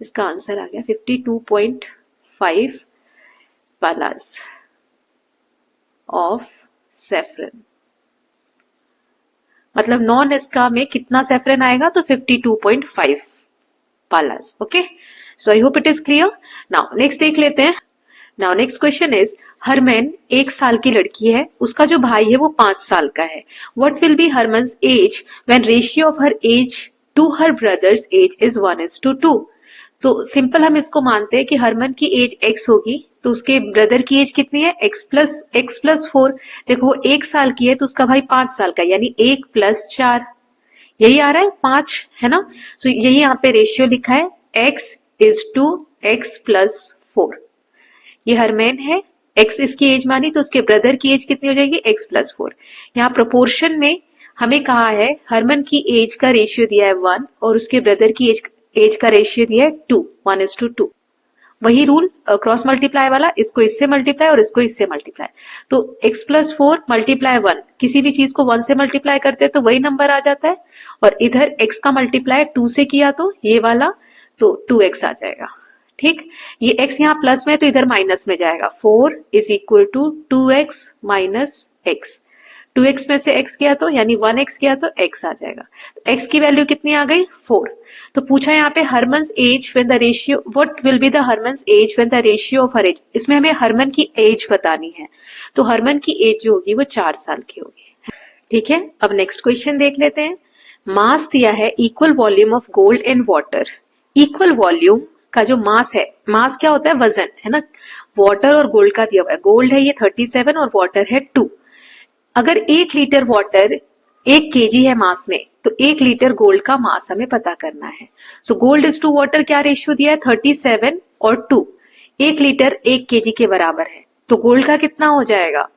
इसका आंसर आ गया 52.5 पालास ऑफ सेफ्रन। मतलब नॉन इसका में कितना सेफ्रन आएगा तो 52.5 पालास। Okay, so I hope it is clear. Now next देख लेते हैं। Now next question is, Harman 1 साल की लड़की है, उसका जो भाई है वो 5 साल का है। What will be Harman's age when ratio of her age to her brother's age is 1:2। तो सिंपल हम इसको मानते हैं कि हरमन की एज x होगी तो उसके ब्रदर की एज कितनी है x प्लस 4। देखो वो 1 साल की है तो उसका भाई 5 साल का, यानी 1 + 4, यही आ रहा है 5, है ना। सो यही यहाँ पे रेशियो लिखा है x इज टू x + 4। ये हरमैन है, x इसकी एज मानी तो उसके ब्रदर की एज कितनी हो जाएगी x + 4। यहाँ प्रोपोर्शन में हमें कहा है हरमन की एज का रेशियो दिया है 1 और उसके ब्रदर की एज का रेशियो दिया है 2, 1:2। वही रूल क्रॉस मल्टीप्लाई वाला, इसको इससे मल्टीप्लाई और इसको इससे मल्टीप्लाई। तो x + 4 मल्टीप्लाई 1, किसी भी चीज को 1 से मल्टीप्लाई करते हैं तो वही नंबर आ जाता है, और इधर x का मल्टीप्लाई 2 से किया तो ये वाला तो 2x आ जाएगा। ठीक, ये x यहाँ प्लस में तो इधर माइनस में जाएगा, 4 = 2x - x। 2x में से x किया तो यानी 1x किया तो x आ जाएगा। x की वैल्यू कितनी आ गई 4। तो पूछा यहाँ पे Harman's age when the ratio, what will be the Harman's age when the ratio of her age. इसमें हमें हरमन की एज बतानी है, तो हरमन की एज जो होगी वो 4 साल की होगी। ठीक है, अब नेक्स्ट क्वेश्चन देख लेते हैं। मास दिया है equal volume of gold and water. Equal volume का जो मास है, मास क्या होता है वजन, है ना। वाटर और गोल्ड का दिया हुआ है, गोल्ड है ये 37 और वाटर है 2। अगर 1 लीटर वाटर 1 kg है मास में तो 1 लीटर गोल्ड का मास हमें पता करना है। So gold is to water क्या रेशियो दिया है 37 और 2, 1 लीटर 1 kg के बराबर है, तो गोल्ड का कितना हो जाएगा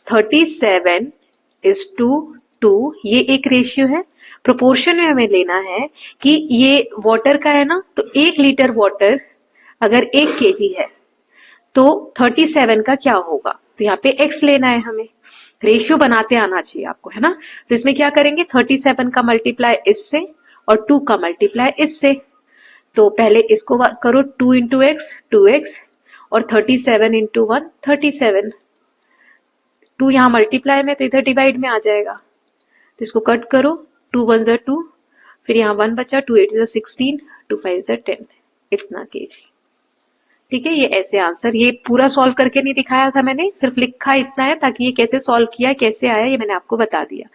37:2, ये एक रेशियो है। प्रोपोर्शन में हमें लेना है कि ये वाटर का है ना, तो 1 लीटर वाटर अगर 1 kg है तो 37 का क्या होगा, तो यहाँ पे x लेना है हमें, रेशियो बनाते आना चाहिए आपको, है ना। तो इसमें क्या करेंगे 37 का मल्टीप्लाई इससे और 2 का मल्टीप्लाई इससे। तो पहले इसको करो 2 × x 2x और 37 × 1 37। 2 यहाँ मल्टीप्लाई में तो इधर डिवाइड में आ जाएगा, तो इसको कट करो, 2 1 जा 2, फिर यहाँ 1 बचा, 2 8 जा 16, 2 5 जा 10, इतना kg। ठीक है, ये ऐसे आंसर, ये पूरा सॉल्व करके नहीं दिखाया था मैंने, सिर्फ लिखा इतना है ताकि ये कैसे सॉल्व किया कैसे आया ये मैंने आपको बता दिया।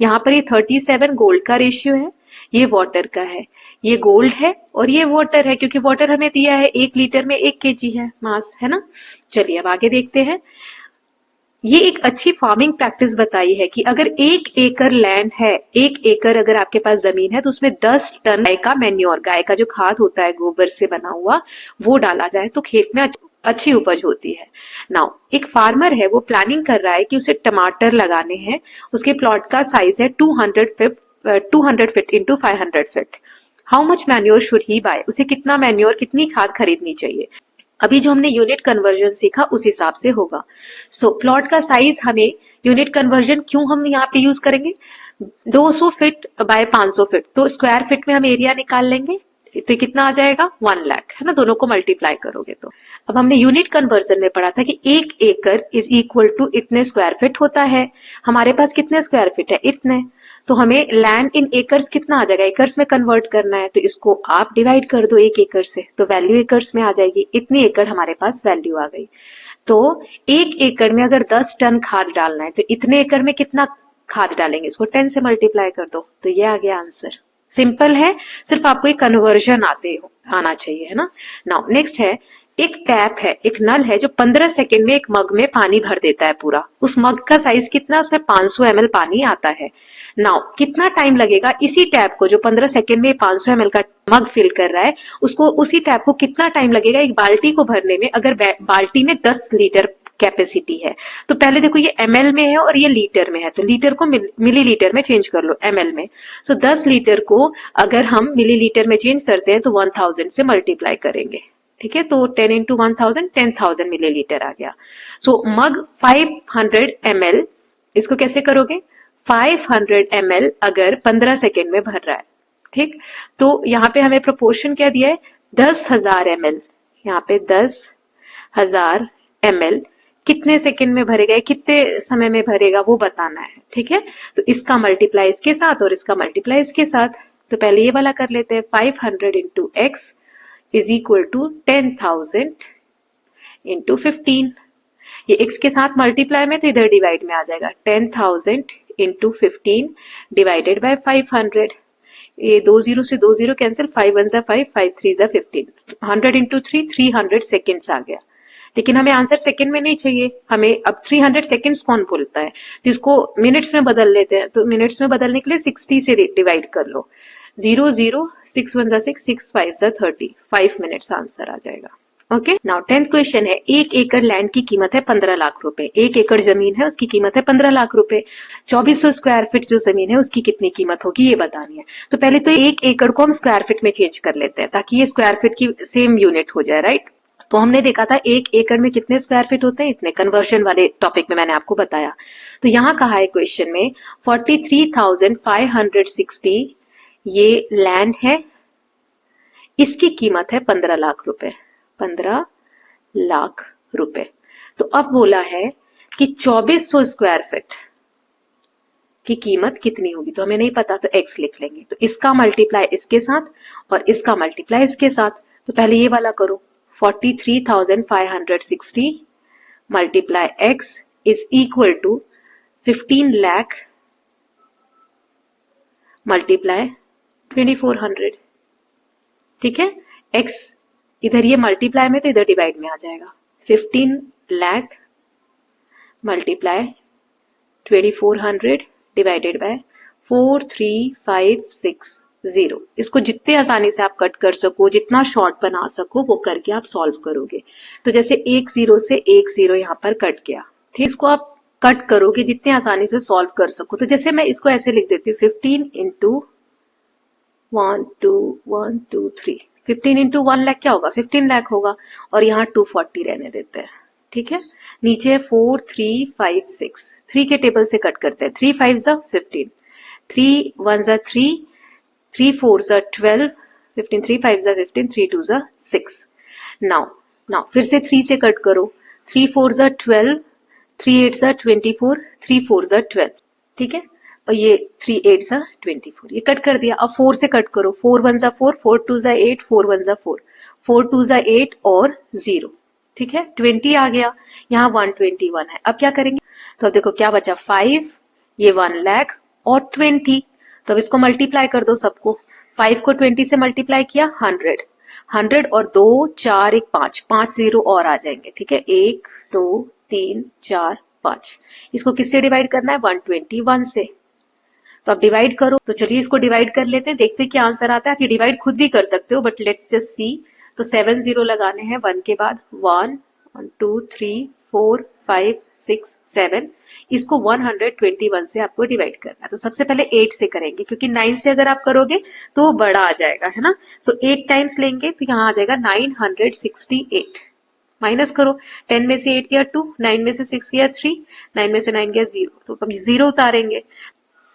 यहाँ पर ये 37 गोल्ड का रेशियो है, ये वाटर का है, ये गोल्ड है और ये वाटर है, क्योंकि वाटर हमें दिया है 1 लीटर में 1 kg है मास, है ना। चलिए अब आगे देखते हैं। ये एक अच्छी फार्मिंग प्रैक्टिस बताई है कि अगर 1 एकड़ लैंड है, 1 एकड़ अगर आपके पास जमीन है तो उसमें 10 टन गाय का मैन्योर, गाय का जो खाद होता है गोबर से बना हुआ, वो डाला जाए तो खेत में अच्छी उपज होती है। नाउ एक फार्मर है, वो प्लानिंग कर रहा है कि उसे टमाटर लगाने हैं, उसके प्लॉट का साइज है 200 feet into 500 feet. How much manure should he buy, उसे कितना मैन्योर, कितनी खाद खरीदनी चाहिए। अभी जो हमने यूनिट कन्वर्जन सीखा उस हिसाब से होगा। सो प्लॉट का साइज हमें यूनिट कन्वर्जन क्यों हम यहाँ पे यूज करेंगे, 200 फीट बाय 500 फीट, तो स्क्वायर फीट में हम एरिया निकाल लेंगे, तो कितना आ जाएगा 1 लाख, है ना, दोनों को मल्टीप्लाई करोगे तो। अब हमने यूनिट कन्वर्जन में पढ़ा था कि 1 एकड़ इज इक्वल टू इतने स्क्वायर फीट होता है। हमारे पास कितने स्क्वायर फीट है, इतने, तो हमें लैंड इन एकर्स कितना आ जाएगा, एकर्स में कन्वर्ट करना है, तो इसको आप डिवाइड कर दो 1 एकड़ से, तो वैल्यू एकर्स में आ जाएगी, इतनी एकड़ हमारे पास वैल्यू आ गई। तो 1 एकड़ में अगर 10 टन खाद डालना है तो इतने एकड़ में कितना खाद डालेंगे, इसको 10 से मल्टीप्लाई कर दो, तो ये आ गया आंसर। सिंपल है, सिर्फ आपको एक कन्वर्जन आना चाहिए, है ना। नाउ नेक्स्ट है, एक टैप है, एक नल है जो 15 सेकंड में एक मग में पानी भर देता है पूरा। उस मग का साइज कितना, उसमें 500 ml पानी आता है। नाउ कितना टाइम लगेगा इसी टैप को, जो 15 सेकंड में 500 ml का मग फिल कर रहा है, उसको उसी टैप को कितना टाइम लगेगा एक बाल्टी को भरने में, अगर बाल्टी में 10 लीटर कैपेसिटी है। तो पहले देखो ये ml में है और ये लीटर में है, तो लीटर को मिलीलीटर में चेंज कर लो ml में। सो 10 लीटर को अगर हम मिलीलीटर में चेंज करते हैं तो 1000 से मल्टीप्लाई करेंगे, ठीक है, तो 10 इंटू 1000 10,000 मिलीलीटर आ गया। सो मग 500 ml, इसको कैसे करोगे, 500 ml अगर 15 सेकेंड में भर रहा है, ठीक, तो यहाँ पे हमें प्रोपोर्शन क्या दिया है, 10,000 ml, यहाँ पे 10,000 ml कितने सेकंड में भरेगा, कितने समय में भरेगा वो बताना है, ठीक है। तो इसका मल्टीप्लाई इसके साथ और इसका मल्टीप्लाई इसके साथ, तो पहले ये वाला कर लेते हैं, 500 into x is equal to 10,000 into 15, ये x के साथ मल्टीप्लाई में तो इधर डिवाइड में आ जाएगा, 10,000 इंटू 15 डिवाइडेड बाय 500, ये 2 0 से 2 0 कैंसिल, 5 1 5 5 3 15, 100 इंटू 3 300 सेकेंड्स आ गया। लेकिन हमें आंसर सेकंड में नहीं चाहिए, हमें अब 300 सेकंड्स कौन बोलता है, तो इसको मिनट्स में बदल लेते हैं, तो मिनट्स में बदलने के लिए 60 से डिवाइड कर लो, 0 0 6 1 6 6 5 30, 5 मिनट्स आंसर आ जाएगा। ओके, नाउ 10th क्वेश्चन है, 1 एकड़ लैंड की कीमत है 15 लाख रुपए, 1 एकड़ जमीन है उसकी कीमत है 15 लाख रुपए, 2400 स्क्वायर फीट जो जमीन है उसकी कितनी कीमत होगी ये बतानी है। तो पहले तो 1 एकड़ को हम स्क्वायर फीट में चेंज कर लेते हैं ताकि ये स्क्वायर फीट की सेम यूनिट हो जाए, राइट। तो हमने देखा था 1 एकड़ में कितने स्क्वायर फीट होते हैं, इतने, कन्वर्जन वाले टॉपिक में मैंने आपको बताया। तो यहाँ कहा है क्वेश्चन में 43,560 ये लैंड है, इसकी कीमत है 15 लाख रुपए, 15 लाख रुपए। तो अब बोला है कि 2400 स्क्वायर फीट की कीमत कितनी होगी, तो हमें नहीं पता, तो x लिख लेंगे, तो इसका मल्टीप्लाई इसके साथ और इसका मल्टीप्लाई इसके साथ। तो पहले ये वाला करो, 43,560 multiply x is equal to 15 lakh multiply 2400, ठीक है। x इधर ये मल्टीप्लाई में तो इधर डिवाइड में आ जाएगा, 15 लाख मल्टीप्लाई 2400 डिवाइडेड बाय 43,560। इसको जितने आसानी से आप कट कर सको, जितना शॉर्ट बना सको वो करके आप सॉल्व करोगे। तो जैसे 1 0 से 1 0 यहाँ पर कट गया, ठीक, इसको आप कट करोगे जितने आसानी से सॉल्व कर सको। तो जैसे मैं इसको ऐसे लिख देती हूँ, 15 इंटू 1 2 1 2 3, 15 इंटू 1 लाख क्या होगा, 15 लाख होगा, और यहाँ 240 रहने देते हैं, ठीक है। नीचे 4 3 5 6, 3 के टेबल से कट करते हैं, 3 5 15, 3 1 3, 3 4 12, 15 3 5 15, 3 2 6। नाउ फिर से 3 से कट करो, 3 4 12, 3 8 24, 3 4 12, ठीक है, और ये 3 8 24, ये कट कर दिया। अब 4 से कट करो, 4 1 4, 4 2 8, 4 1 4, 4 2 8 और 0, ठीक है, 20 आ गया, यहाँ 121 है। अब क्या करेंगे, तो अब देखो क्या बचा, 5, ये 1 लाख और 20, तो अब इसको मल्टीप्लाई कर दो सबको, 5 को 20 से मल्टीप्लाई किया 100, 100 और 2 4 1 5, 5 0 और आ जाएंगे, ठीक है, 1 2 3 4 5। इसको किससे डिवाइड करना है, 121 से। तो आप डिवाइड करो, तो चलिए इसको डिवाइड कर लेते हैं, देखते हैं क्या आंसर आता है। आप ये डिवाइड खुद भी कर सकते हो, बट लेट्स जस्ट सी। तो 7 0 लगाने हैं 1 के बाद, 1 2 3 4 5 6 7, इसको 121 से आपको डिवाइड करना है। तो सबसे पहले 8 से करेंगे, क्योंकि 9 से अगर आप करोगे तो बड़ा आ जाएगा, है ना। सो 8 टाइम्स लेंगे तो यहाँ आ जाएगा 968। माइनस करो, 10 में से 8 गया 2, 9 में से 6 गया 3, 9 में से 9 गया 0, तो हम 0 उतारेंगे।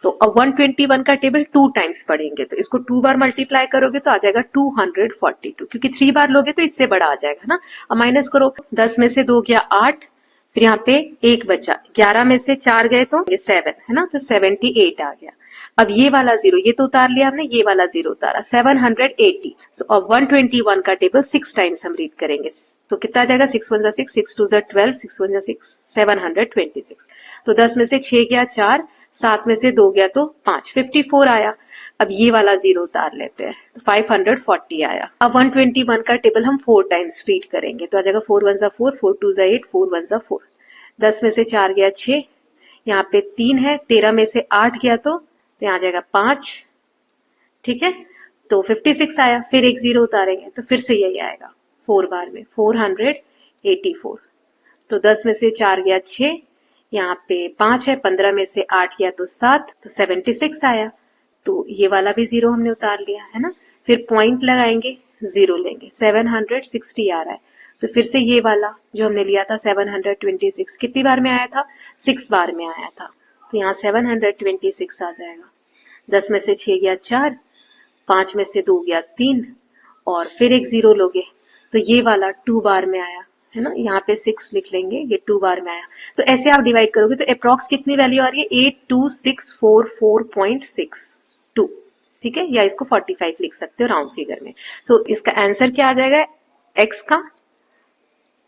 तो अब 121 का टेबल 2 टाइम्स पढ़ेंगे, तो इसको 2 बार मल्टीप्लाई करोगे तो आ जाएगा 242, क्योंकि 3 बार लोगे तो इससे बड़ा आ जाएगा ना। अब माइनस करो, 10 में से 2 गया 8, फिर यहाँ पे 1 बचा, 11 में से 4 गए तो 7 है ना, तो 78 आ गया। अब ये वाला 0 ये तो उतार लिया हमने, ये वाला 0 उतारा, 780। सो अब 121 का टेबल 6 टाइम्स हम रीड करेंगे, तो कितना आ जाएगा, 6 1 6, 6 2 12, 6 1 6, 726। तो 10 में से 6 गया 4, 7 में से 2 गया तो 5, 54 आया। अब ये वाला 0 उतार लेते हैं, तो 540 आया। अब 121 का टेबल हम 4 टाइम्स रीड करेंगे, तो आ जाएगा 4 1 4, 4 2 8, 4 1 4। 10 में से 4 गया 6, यहाँ पे 3 है, 13 में से 8 गया तो यहाँ आ जाएगा 5, ठीक है, तो 56 आया। फिर एक 0 उतारेंगे तो फिर से यही आएगा 4 बार में, 484। तो 10 में से 4 गया 6, यहाँ पे 5 है, 15 में से 8 गया तो 7, तो 76 आया। तो ये वाला भी 0 हमने उतार लिया है ना। फिर पॉइंट लगाएंगे, 0 लेंगे, 760 आ रहा है। तो फिर से ये वाला जो हमने लिया था 726 कितनी बार में आया था, 6 बार में आया था, तो यहाँ 726 आ जाएगा। 10 में से 6 गया 4, 5 में से 2 गया 3, और फिर एक 0 लोगे तो ये वाला 2 बार में आया है ना, यहाँ पे 6 लिख लेंगे, ये 2 बार में आया। तो ऐसे आप डिवाइड करोगे तो अप्रॉक्स कितनी वैल्यू आ रही है, 82644.62, ठीक है, या इसको 45 लिख सकते हो राउंड फिगर में। सो इसका आंसर क्या आ जाएगा, एक्स का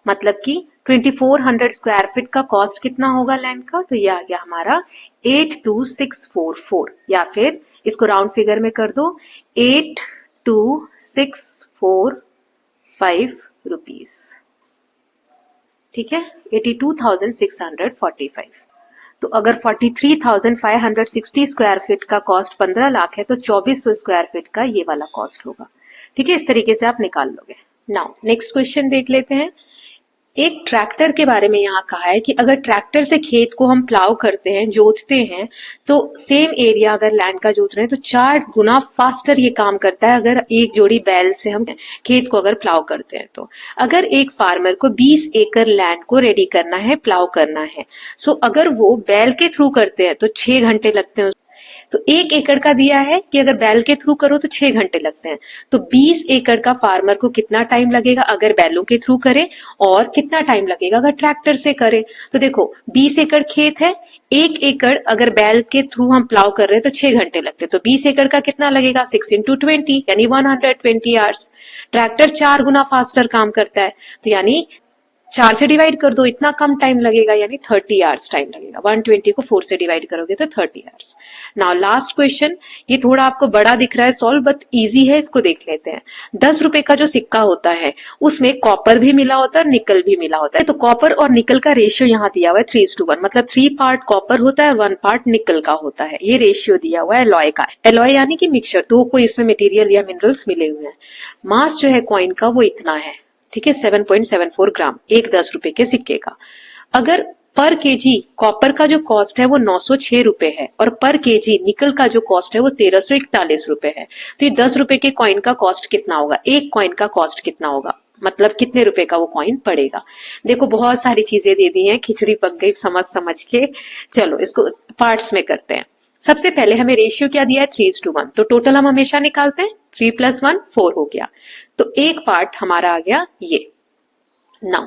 मतलब कि 2400 स्क्वायर फीट का कॉस्ट कितना होगा लैंड का, तो ये आ गया हमारा 82644, या फिर इसको राउंड फिगर में कर दो 82645 रुपीस, ठीक है, 82,645। तो अगर 43,560 स्क्वायर फीट का कॉस्ट 15 लाख है तो 2400 स्क्वायर फीट का ये वाला कॉस्ट होगा, ठीक है, इस तरीके से आप निकाल लोगे। नाउ नेक्स्ट क्वेश्चन देख लेते हैं। एक ट्रैक्टर के बारे में यहाँ कहा है कि अगर ट्रैक्टर से खेत को हम प्लाव करते हैं, जोतते हैं, तो सेम एरिया अगर लैंड का जोत रहे हैं तो 4 गुना फास्टर ये काम करता है अगर एक जोड़ी बैल से हम खेत को अगर प्लाव करते हैं। तो अगर एक फार्मर को 20 एकड़ लैंड को रेडी करना है, प्लाव करना है, सो अगर वो बैल के थ्रू करते हैं तो 6 घंटे लगते हैं। तो 1 एकड़ का दिया है कि अगर बैल के थ्रू करो तो 6 घंटे लगते हैं, तो 20 एकड़ का फार्मर को कितना टाइम लगेगा अगर बैलों के थ्रू करे, और कितना टाइम लगेगा अगर ट्रैक्टर से करे। तो देखो 20 एकड़ खेत है, 1 एकड़ अगर बैल के थ्रू हम प्लाव कर रहे हैं तो 6 घंटे लगते हैं, तो 20 एकड़ का कितना लगेगा, 6 × 20 यानी 120 आवर्स। ट्रैक्टर 4 गुना फास्टर काम करता है, तो यानी 4 से डिवाइड कर दो, इतना कम टाइम लगेगा, यानी 30 आवर्स टाइम लगेगा। 120 को 4 से डिवाइड करोगे तो 30 आवर्स। नाउ लास्ट क्वेश्चन, ये थोड़ा आपको बड़ा दिख रहा है सॉल्व, बट इजी है, इसको देख लेते हैं। 10 रुपए का जो सिक्का होता है उसमें कॉपर भी मिला होता है और निकल भी मिला होता है। तो कॉपर और निकल का रेशियो यहाँ दिया हुआ है 3:1, मतलब 3 पार्ट कॉपर होता है और 1 पार्ट निकल का होता है। ये रेशियो दिया हुआ है एलॉय का, एलॉय यानी कि मिक्सचर, तो कोई इसमें मटेरियल या मिनरल्स मिले हुए हैं। मास जो है कॉइन का वो इतना है, ठीक है, 7.74 ग्राम, एक 10 रुपए के सिक्के का। अगर पर केजी कॉपर का जो कॉस्ट है वो 906 रुपए है और पर केजी निकल का जो कॉस्ट है वो 1341 रुपए है, तो ये 10 रुपए के कॉइन का कॉस्ट कितना होगा, एक कॉइन का कॉस्ट कितना होगा, मतलब कितने रुपए का वो कॉइन पड़ेगा। देखो बहुत सारी चीजें दे दी हैं, खिचड़ी पक गई समझ समझ के। चलो इसको पार्ट्स में करते हैं। सबसे पहले हमें रेशियो क्या दिया है, 3:1, तो टोटल हम हमेशा निकालते हैं, 3 + 1 4 हो गया, तो एक पार्ट हमारा आ गया ये। नाउ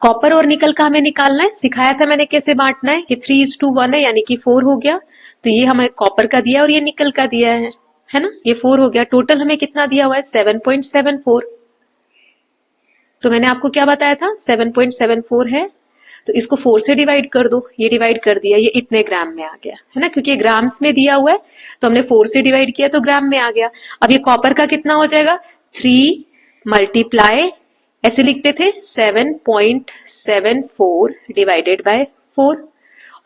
कॉपर और निकल का हमें निकालना है, सिखाया था मैंने कैसे बांटना है कि 3:1 है, यानी कि 4 हो गया, तो ये हमें कॉपर का दिया और ये निकल का दिया है ना, ये 4 हो गया। टोटल हमें कितना दिया हुआ है, 7.74। तो मैंने आपको क्या बताया था, 7.74 है, तो इसको 4 से डिवाइड कर दो, ये डिवाइड कर दिया, ये इतने ग्राम में आ गया है ना, क्योंकि ग्राम्स में दिया हुआ है तो हमने 4 से डिवाइड किया तो ग्राम में आ गया। अब ये कॉपर का कितना हो जाएगा, 3 × ऐसे लिखते थे 7.74 डिवाइडेड बाय 4,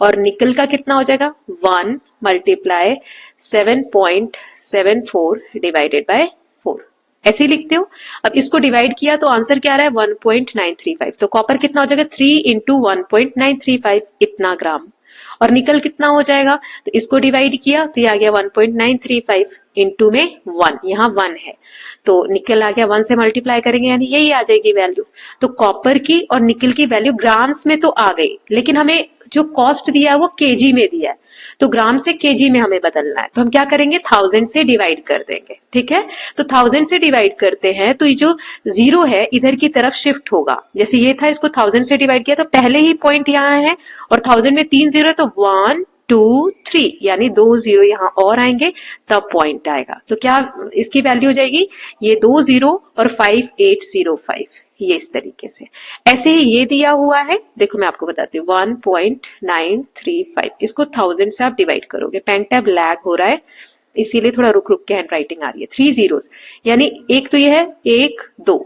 और निकल का कितना हो जाएगा 1 × 7.74 डिवाइडेड बाय 4, ऐसे ही लिखते हो। अब इसको डिवाइड किया तो आंसर क्या आ रहा है 1.935, तो कॉपर कितना हो जाएगा 3 × 1.935, इतना ग्राम, और निकल कितना हो जाएगा, तो इसको डिवाइड किया तो ये आ गया 1.935, इंटू में 1, यहाँ 1 है तो निकल आ गया, 1 से मल्टीप्लाई करेंगे यानी यही आ जाएगी वैल्यू। तो कॉपर की और निकल की वैल्यू ग्राम्स में तो आ गई, लेकिन हमें जो कॉस्ट दिया है वो केजी में दिया है, तो ग्राम से केजी में हमें बदलना है। तो हम क्या करेंगे, 1000 से डिवाइड कर देंगे, ठीक है। तो 1000 से डिवाइड करते हैं तो ये जो 0 है इधर की तरफ शिफ्ट होगा, जैसे ये था इसको 1000 से डिवाइड किया तो पहले ही पॉइंट यहाँ है और 1000 में 3 0 है तो 1 2 3 यानी 2 0 यहाँ और आएंगे तब पॉइंट आएगा। तो क्या इसकी वैल्यू हो जाएगी, ये 2 0 और 5805, ये इस तरीके से। ऐसे ही ये दिया हुआ है, देखो मैं आपको बताती हूँ 1.935, इसको 1000 से आप डिवाइड करोगे, पेन टैब लैग हो रहा है इसीलिए थोड़ा रुक रुक के हैंड राइटिंग आ रही है। 3 zeros यानी एक तो ये है 1 2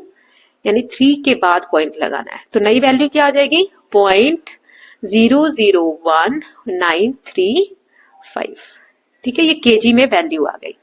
यानी 3 के बाद पॉइंट लगाना है, तो नई वैल्यू क्या आ जाएगी 0.001935, ठीक है। ये केजी में वैल्यू आ गई।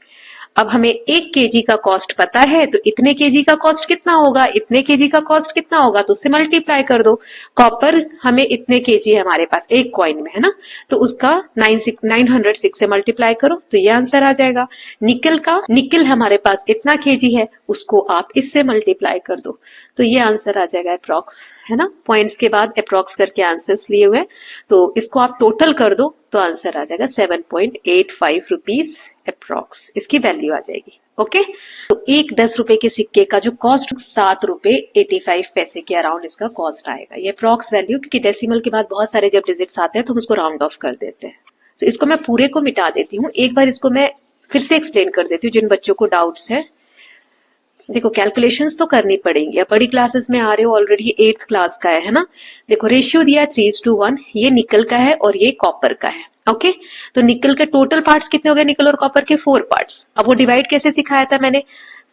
अब हमें 1 केजी का कॉस्ट पता है तो इतने केजी का कॉस्ट कितना होगा, इतने केजी का कॉस्ट कितना होगा तो उससे मल्टीप्लाई कर दो। कॉपर हमें इतने केजी है हमारे पास एक कॉइन में, है ना, तो उसका 906 से मल्टीप्लाई करो तो ये आंसर आ जाएगा। निकल हमारे पास इतना केजी है, उसको आप इससे मल्टीप्लाई कर दो तो ये आंसर आ जाएगा अप्रॉक्स, है ना। पॉइंट्स के बाद अप्रॉक्स करके आंसर्स लिए हुए, तो इसको आप टोटल कर दो तो आंसर आ जाएगा 7.85 रुपीज अप्रॉक्स, इसकी वैल्यू आ जाएगी। ओके, तो एक 10 रुपए के सिक्के का जो कॉस्ट 7 रुपए 85 पैसे के अराउंड इसका कॉस्ट आएगा। ये अप्रॉक्स वैल्यू, क्योंकि डेसिमल के बाद बहुत सारे जब डिजिट्स आते हैं तो हम उसको राउंड ऑफ कर देते हैं। तो इसको मैं पूरे को मिटा देती हूँ, एक बार इसको मैं फिर से एक्सप्लेन कर देती हूँ जिन बच्चों को डाउट्स है। देखो कैलकुलेशंस तो करनी पड़ेंगी, अब बड़ी क्लासेस में आ रहे हो, ऑलरेडी 8th क्लास का है ना। देखो रेशियो दिया है 3:1, ये निकल का है और ये कॉपर का है। ओके, तो निकल के टोटल पार्ट्स कितने हो गए, निकल और कॉपर के 4 पार्ट्स। अब वो डिवाइड कैसे सिखाया था मैंने,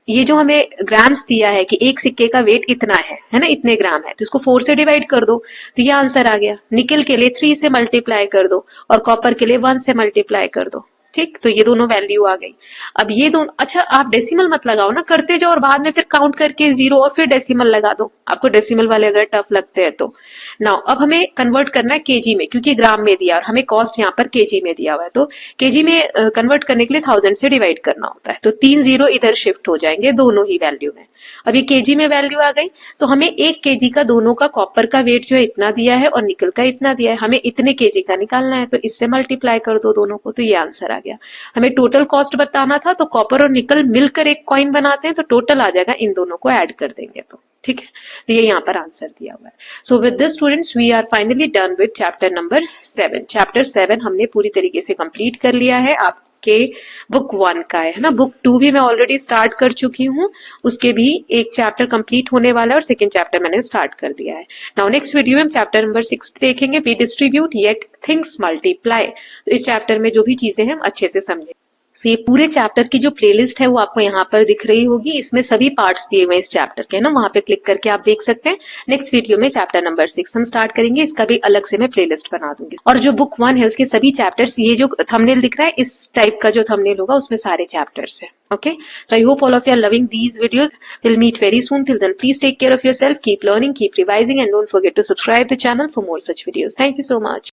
ये जो हमें ग्राम्स दिया है कि एक सिक्के का वेट इतना है ना, इतने ग्राम है, तो इसको 4 से डिवाइड कर दो तो ये आंसर आ गया। निकल के लिए 3 से मल्टीप्लाई कर दो और कॉपर के लिए 1 से मल्टीप्लाई कर दो, ठीक, तो ये दोनों वैल्यू आ गई। अब ये दोनों, अच्छा आप डेसिमल मत लगाओ ना, करते जाओ और बाद में फिर काउंट करके 0 और फिर डेसिमल लगा दो, आपको डेसिमल वाले अगर टफ लगते हैं तो। नाउ अब हमें कन्वर्ट करना है केजी में, क्योंकि ग्राम में दिया और हमें कॉस्ट यहाँ पर केजी में दिया हुआ है, तो केजी में कन्वर्ट करने के लिए 1000 से डिवाइड करना होता है, तो 3 0 इधर शिफ्ट हो जाएंगे दोनों ही वैल्यू में। अब ये केजी में वैल्यू आ गई, तो हमें 1 केजी का दोनों का कॉपर का वेट जो है इतना दिया है और निकल का इतना दिया है, हमें इतने केजी का निकालना है, तो इससे मल्टीप्लाई कर दो दोनों को तो ये आंसर आ गया। हमें टोटल कॉस्ट बताना था, तो कॉपर और निकल मिलकर एक कॉइन बनाते हैं, तो टोटल आ जाएगा, इन दोनों को ऐड कर देंगे तो, ठीक है। तो ये यहाँ पर आंसर दिया हुआ है। So with this students we are finally done with chapter number 7। Chapter 7 हमने पूरी तरीके से कंप्लीट कर लिया है, आपके बुक 1 का है ना। बुक 2 भी मैं ऑलरेडी स्टार्ट कर चुकी हूँ, उसके भी एक चैप्टर कंप्लीट होने वाला है और सेकेंड चैप्टर मैंने स्टार्ट कर दिया है। नाउ नेक्स्ट वीडियो में हम चैप्टर नंबर 6 देखेंगे, we distribute yet things multiply. तो इस चैप्टर में जो भी चीजें हैं हम अच्छे से समझें। तो ये पूरे चैप्टर की जो प्लेलिस्ट है वो आपको यहाँ पर दिख रही होगी, इसमें सभी पार्ट्स दिए हुए इस चैप्टर के ना, वहां पे क्लिक करके आप देख सकते हैं। नेक्स्ट वीडियो में चैप्टर नंबर 6 हम स्टार्ट करेंगे, इसका भी अलग से मैं प्लेलिस्ट बना दूंगी। और जो बुक 1 है उसके सभी चैप्टर्स, ये जो थंबनेल दिख रहा है इस टाइप का जो थंबनेल होगा उसमें सारे चैप्टर्स है। Okay, so I hope all of you are loving these videos. Will meet very soon, till then please take care of yourself, keep learning, keep revising and don't forget to subscribe the channel for more such videos. Thank you so much.